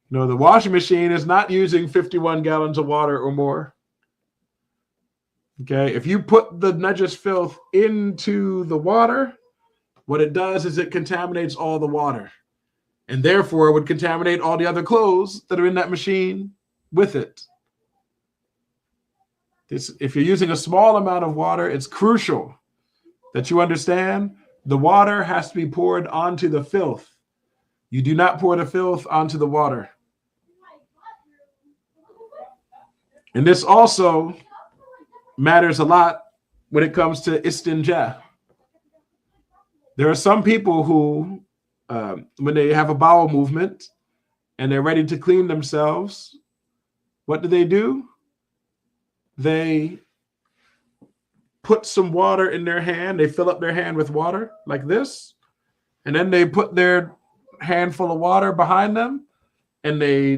The washing machine is not using 51 gallons of water or more. Okay, if you put the najas filth into the water, what it does is it contaminates all the water, and therefore it would contaminate all the other clothes that are in that machine with it. If you're using a small amount of water, it's crucial that you understand the water has to be poured onto the filth. You do not pour the filth onto the water. And this also matters a lot when it comes to istinja. There are some people who, when they have a bowel movement and they're ready to clean themselves, what do? They put some water in their hand. They fill up their hand with water like this, and then they put their handful of water behind them, and they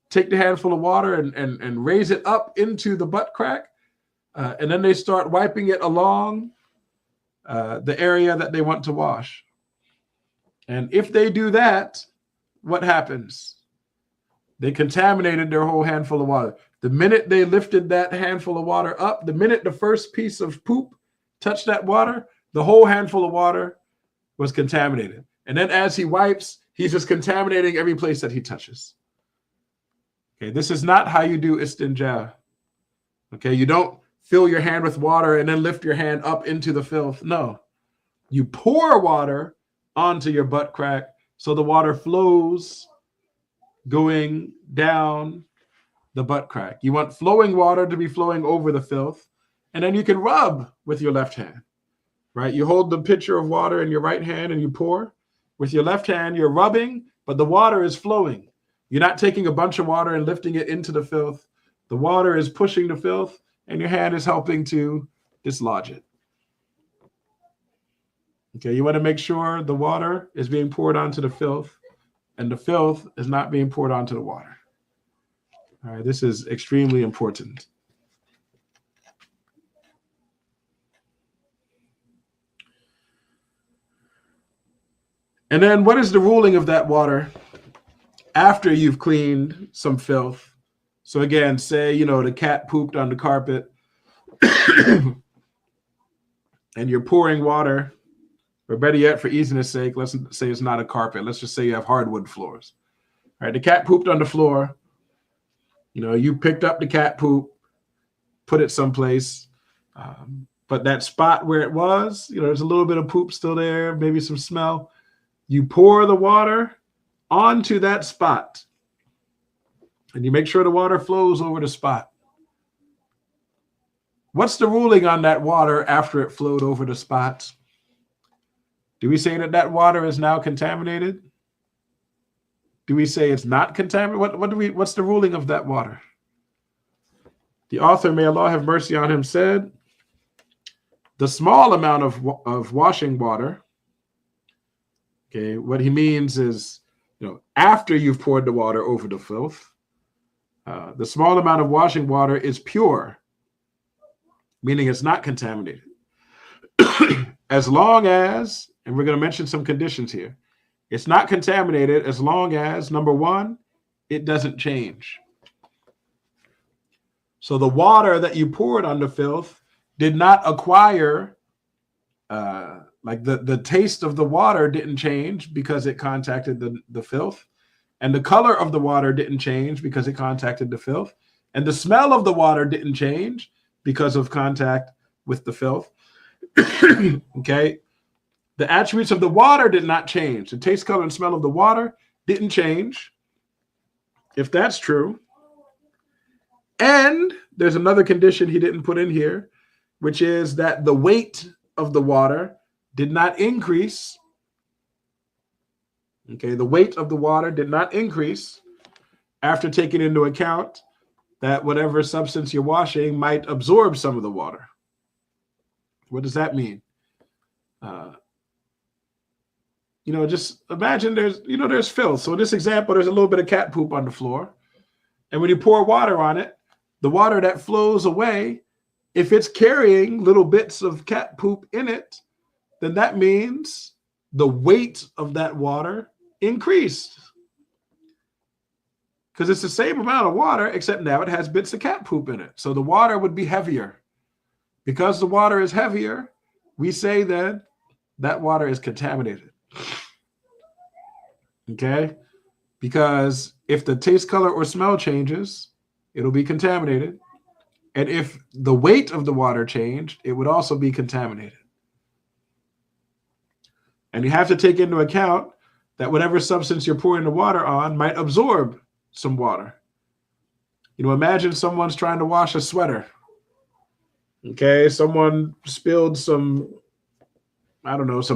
take the handful of water and raise it up into the butt crack, and then they start wiping it along the area that they want to wash. And if they do that, what happens? They contaminated their whole handful of water. The minute they lifted that handful of water up, the minute the first piece of poop touched that water, the whole handful of water was contaminated. And then as he wipes, he's just contaminating every place that he touches. Okay, this is not how you do istinja. Okay, you don't fill your hand with water and then lift your hand up into the filth. No, you pour water onto your butt crack so the water flows going down the butt crack. You want flowing water to be flowing over the filth, and then you can rub with your left hand, right? You hold the pitcher of water in your right hand and you pour. With your left hand, you're rubbing, but the water is flowing. You're not taking a bunch of water and lifting it into the filth. The water is pushing the filth, and your hand is helping to dislodge it. Okay, you want to make sure the water is being poured onto the filth, and the filth is not being poured onto the water. All right, this is extremely important. And then what is the ruling of that water after you've cleaned some filth? So again, say, the cat pooped on the carpet and you're pouring water, or better yet, for easiness sake, let's say it's not a carpet. Let's just say you have hardwood floors. All right, the cat pooped on the floor. You picked up the cat poop, put it someplace, but that spot where it was, there's a little bit of poop still there, maybe some smell. You pour the water onto that spot, and you make sure the water flows over the spot. What's the ruling on that water after it flowed over the spot? Do we say that water is now contaminated? Do we say it's not contaminated? What's the ruling of that water? The author, may Allah have mercy on him, said, the small amount of washing water, okay, what he means is, after you've poured the water over the filth, the small amount of washing water is pure, meaning it's not contaminated. As long as, and we're going to mention some conditions here, it's not contaminated as long as, number one, it doesn't change. So the water that you poured on the filth did not acquire, the taste of the water didn't change because it contacted the filth. And the color of the water didn't change because it contacted the filth. And the smell of the water didn't change because of contact with the filth. Okay? The attributes of the water did not change. The taste, color, and smell of the water didn't change. If that's true. And there's another condition he didn't put in here. which is that the weight of the water did not increase. Okay, the weight of the water did not increase after taking into account that whatever substance you're washing might absorb some of the water. What does that mean? Just imagine there's filth. So in this example, there's a little bit of cat poop on the floor. And when you pour water on it, the water that flows away, if it's carrying little bits of cat poop in it, then that means the weight of that water increased. Because it's the same amount of water, except now it has bits of cat poop in it. So the water would be heavier. Because the water is heavier, we say then that water is contaminated. Okay? Because if the taste, color, or smell changes, it'll be contaminated. And if the weight of the water changed, it would also be contaminated. And you have to take into account that whatever substance you're pouring the water on might absorb some water. Imagine someone's trying to wash a sweater. Okay, someone spilled some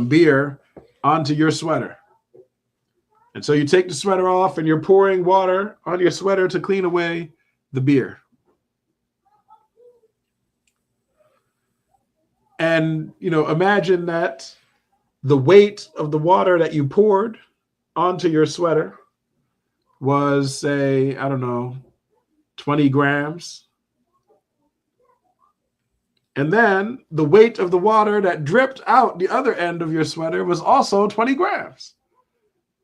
beer onto your sweater. And so you take the sweater off and you're pouring water on your sweater to clean away the beer. And, imagine that the weight of the water that you poured onto your sweater was, say, 20 grams. And then the weight of the water that dripped out the other end of your sweater was also 20 grams.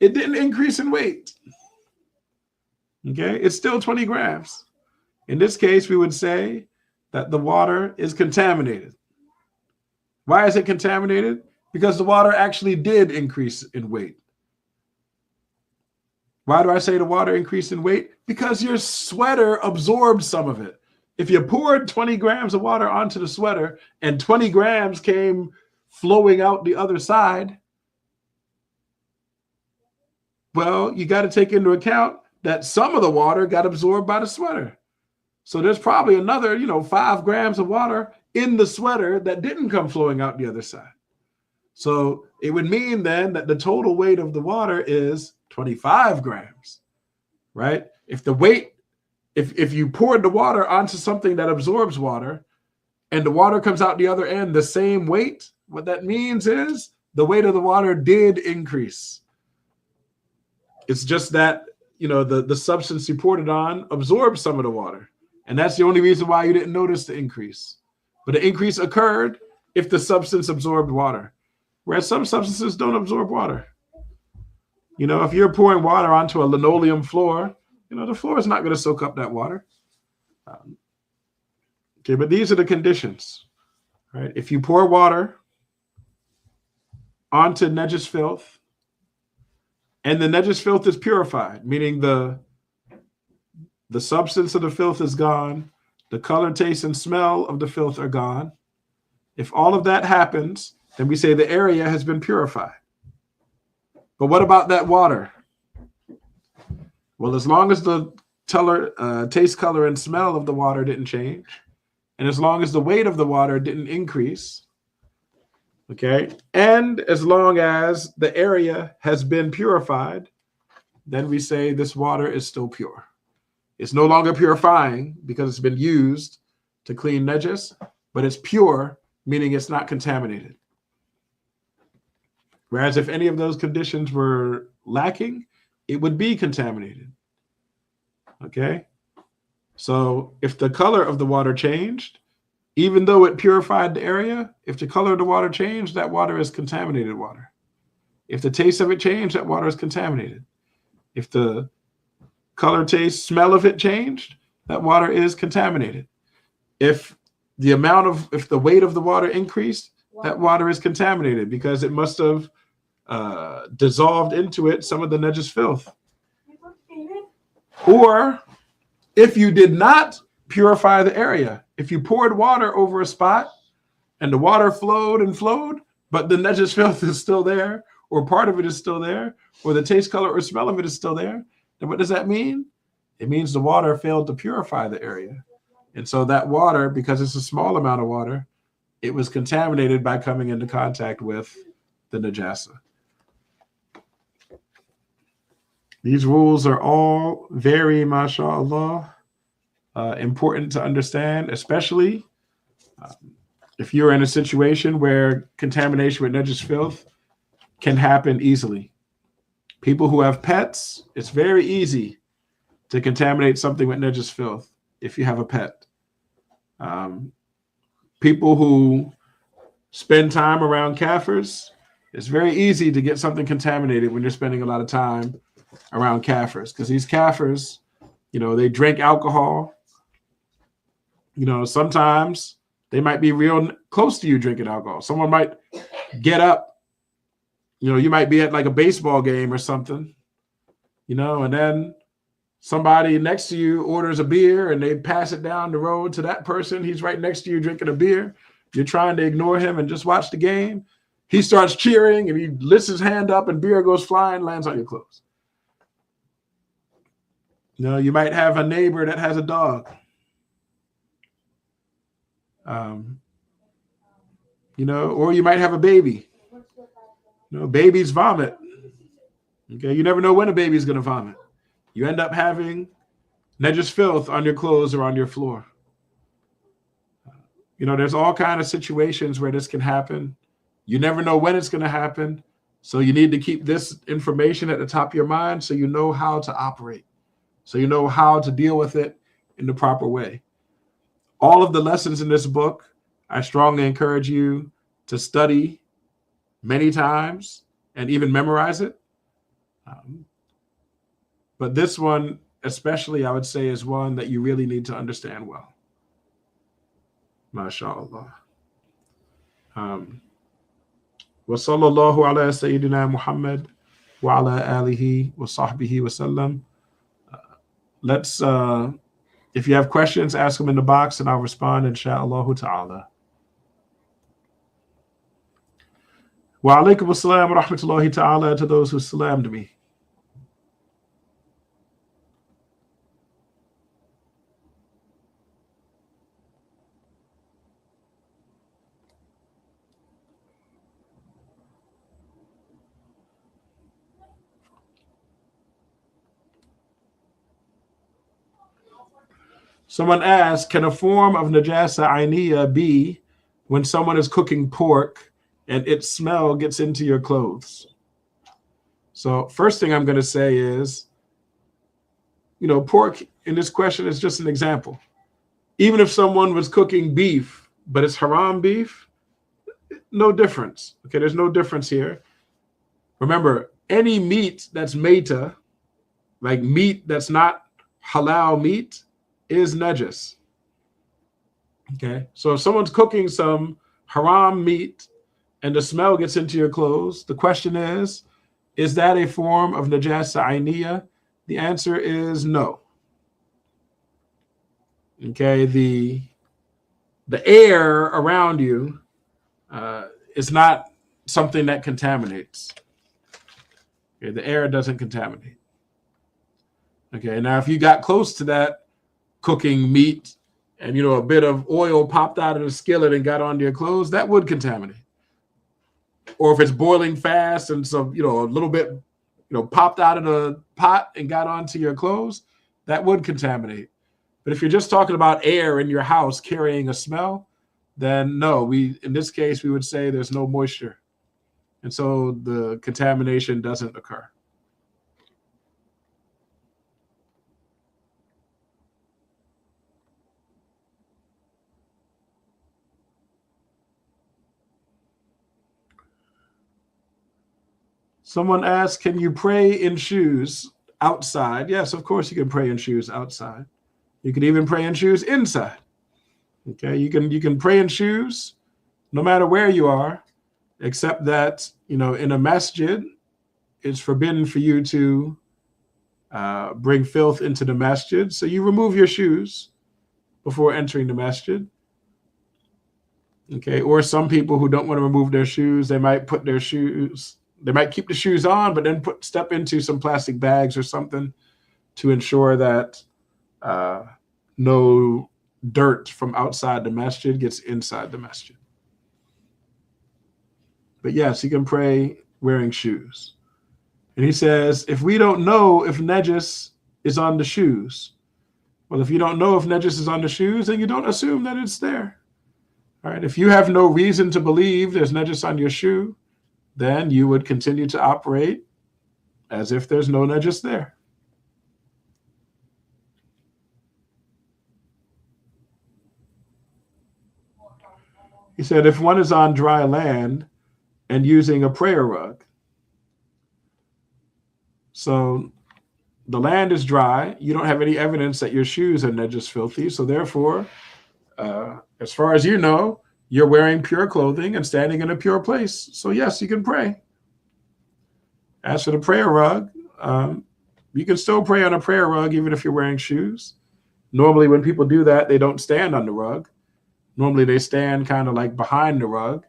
It didn't increase in weight. Okay, it's still 20 grams. In this case, we would say that the water is contaminated. Why is it contaminated? Because the water actually did increase in weight. Why do I say the water increased in weight? Because your sweater absorbed some of it. If you poured 20 grams of water onto the sweater and 20 grams came flowing out the other side, well, you got to take into account that some of the water got absorbed by the sweater. So there's probably another, 5 grams of water in the sweater that didn't come flowing out the other side. So it would mean then that the total weight of the water is 25 grams, right? If you poured the water onto something that absorbs water and the water comes out the other end the same weight, what that means is the weight of the water did increase. It's just that, the substance you poured it on absorbed some of the water. And that's the only reason why you didn't notice the increase. But the increase occurred if the substance absorbed water. Whereas some substances don't absorb water. If you're pouring water onto a linoleum floor, the floor is not going to soak up that water. Okay, but these are the conditions, right? If you pour water onto najis filth, and the najis filth is purified, meaning the substance of the filth is gone, the color, taste, and smell of the filth are gone. If all of that happens, then we say the area has been purified. But what about that water? Well, as long as the taste, color, and smell of the water didn't change, and as long as the weight of the water didn't increase, okay, and as long as the area has been purified, then we say this water is still pure. It's no longer purifying because it's been used to clean najis, but it's pure, meaning it's not contaminated. Whereas if any of those conditions were lacking, it would be contaminated. Okay? So if the color of the water changed, even though it purified the area, if the color of the water changed, that water is contaminated water. If the taste of it changed, that water is contaminated. If the color, taste, smell of it changed, that water is contaminated. If the weight of the water increased, that water is contaminated because it must have dissolved into it some of the najis filth. Or if you did not purify the area, if you poured water over a spot and the water flowed and flowed, but the najis filth is still there, or part of it is still there, or the taste, color, or smell of it is still there, then what does that mean? It means the water failed to purify the area. And so that water, because it's a small amount of water, it was contaminated by coming into contact with the najasa. These rules are all very, mashallah, important to understand, especially if you're in a situation where contamination with najis filth can happen easily. People who have pets, it's very easy to contaminate something with najis filth if you have a pet. People who spend time around kafirs, it's very easy to get something contaminated when you're spending a lot of time around kafirs, because these kafirs, they drink alcohol. Sometimes they might be real close to you drinking alcohol. Someone might get up, you might be at like a baseball game or something, and then somebody next to you orders a beer and they pass it down the road to that person. He's right next to you drinking a beer. You're trying to ignore him and just watch the game. He starts cheering and he lifts his hand up and beer goes flying, lands on your clothes. You might have a neighbor that has a dog. Or you might have a baby. Babies vomit. Okay, you never know when a baby's going to vomit. You end up having najis filth on your clothes or on your floor. There's all kinds of situations where this can happen. You never know when it's going to happen. So you need to keep this information at the top of your mind so you know how to operate, so you know how to deal with it in the proper way. All of the lessons in this book, I strongly encourage you to study many times and even memorize it. But this one, especially, I would say, is one that you really need to understand well. MashaAllah. Wa sallallahu ala Sayyidina Muhammad wa ala alihi wa sahbihi wa sallam. Let's, if you have questions, ask them in the box and I'll respond, insha'Allah ta'ala. Wa alaikum assalam wa rahmatullahi ta'ala to those who salammed me. Someone asked, can a form of najasa ainiya be when someone is cooking pork and its smell gets into your clothes? So first thing I'm going to say is, pork in this question is just an example. Even if someone was cooking beef, but it's haram beef, no difference. Okay, there's no difference here. Remember, any meat that's meta, like meat that's not halal meat, is najis. Okay, so if someone's cooking some haram meat and the smell gets into your clothes, the question is that a form of najasa ainiya? The answer is no. Okay, the air around you is not something that contaminates. Okay, the air doesn't contaminate. Okay, now if you got close to that cooking meat and a bit of oil popped out of the skillet and got onto your clothes, that would contaminate. Or if it's boiling fast and some a little bit popped out of the pot and got onto your clothes, that would contaminate. But if you're just talking about air in your house carrying a smell, then no, in this case we would say there's no moisture, and so the contamination doesn't occur. Someone asked, can you pray in shoes outside? Yes, of course you can pray in shoes outside. You can even pray in shoes inside. Okay, you can pray in shoes no matter where you are, except that, in a masjid, it's forbidden for you to bring filth into the masjid. So you remove your shoes before entering the masjid. Okay, or some people who don't want to remove their shoes, they might keep the shoes on, but then step into some plastic bags or something to ensure that no dirt from outside the masjid gets inside the masjid. But yes, he can pray wearing shoes. And he says, if we don't know if najis is on the shoes, well, if you don't know if najis is on the shoes, then you don't assume that it's there. All right. If you have no reason to believe there's najis on your shoe, then you would continue to operate as if there's no najis there. He said, if one is on dry land and using a prayer rug, so the land is dry, you don't have any evidence that your shoes are najis filthy, so therefore, as far as you know, you're wearing pure clothing and standing in a pure place. So yes, you can pray. As for the prayer rug, you can still pray on a prayer rug even if you're wearing shoes. Normally when people do that, they don't stand on the rug. Normally they stand kind of like behind the rug.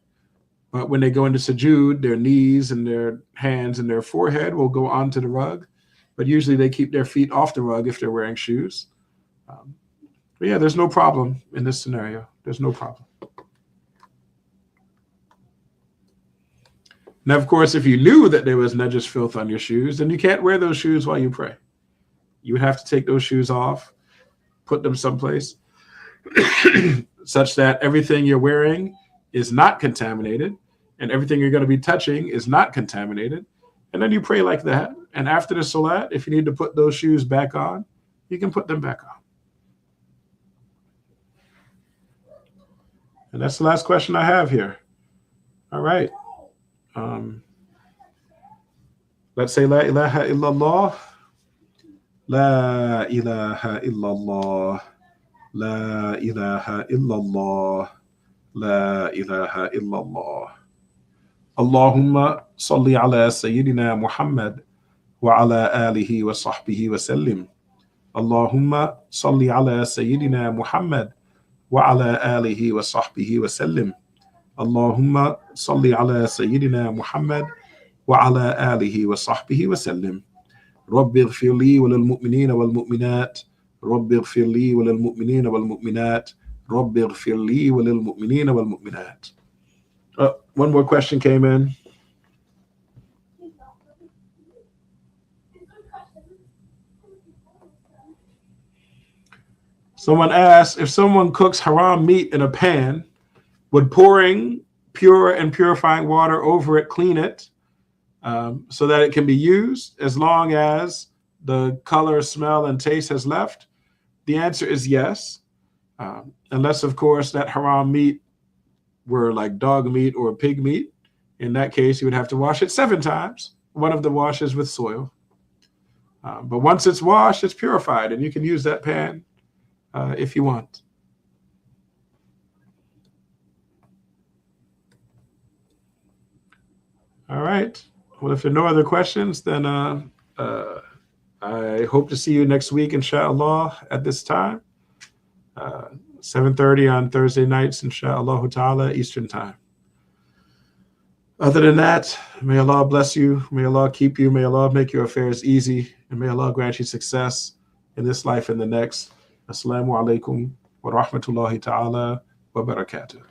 But when they go into sujood, their knees and their hands and their forehead will go onto the rug. But usually they keep their feet off the rug if they're wearing shoes. But yeah, there's no problem in this scenario. There's no problem. Now, of course, if you knew that there was najis filth on your shoes, then you can't wear those shoes while you pray. You would have to take those shoes off, put them someplace such that everything you're wearing is not contaminated and everything you're going to be touching is not contaminated. And then you pray like that. And after the salat, if you need to put those shoes back on, you can put them back on. And that's the last question I have here. All right. Let's say La ilaha illallah. La ilaha illallah. La ilaha illallah. La ilaha illallah. Allahumma salli ala Sayyidina Muhammad wa ala alihi wa sahbihi wa sallim. Allahumma salli ala Sayyidina Muhammad wa ala alihi wa sahbihi wa sallim. Allahumma salli ala Sayyidina Muhammad wa ala alihi wa sahbihi wa sallim. Rabbi ighfir li wa lil mu'minina wal mu'minat. Rabbi ighfir li wa lil mu'minina wal mu'minat. Rabbi ighfir li wa lil mu'minina wal mu'minat. One more question came in. Someone asked, if someone cooks haram meat in a pan, would pouring pure and purifying water over it clean it so that it can be used as long as the color, smell, and taste has left? The answer is yes. Unless, of course, that haram meat were like dog meat or pig meat. In that case, you would have to wash it 7 times, one of the washes with soil. But once it's washed, it's purified, and you can use that pan if you want. All right. Well, if there are no other questions, then I hope to see you next week, inshallah, at this time. 7:30 on Thursday nights, inshallah ta'ala, Eastern time. Other than that, may Allah bless you. May Allah keep you. May Allah make your affairs easy. And may Allah grant you success in this life and the next. Assalamu alaikum wa rahmatullahi ta'ala wa barakatuh.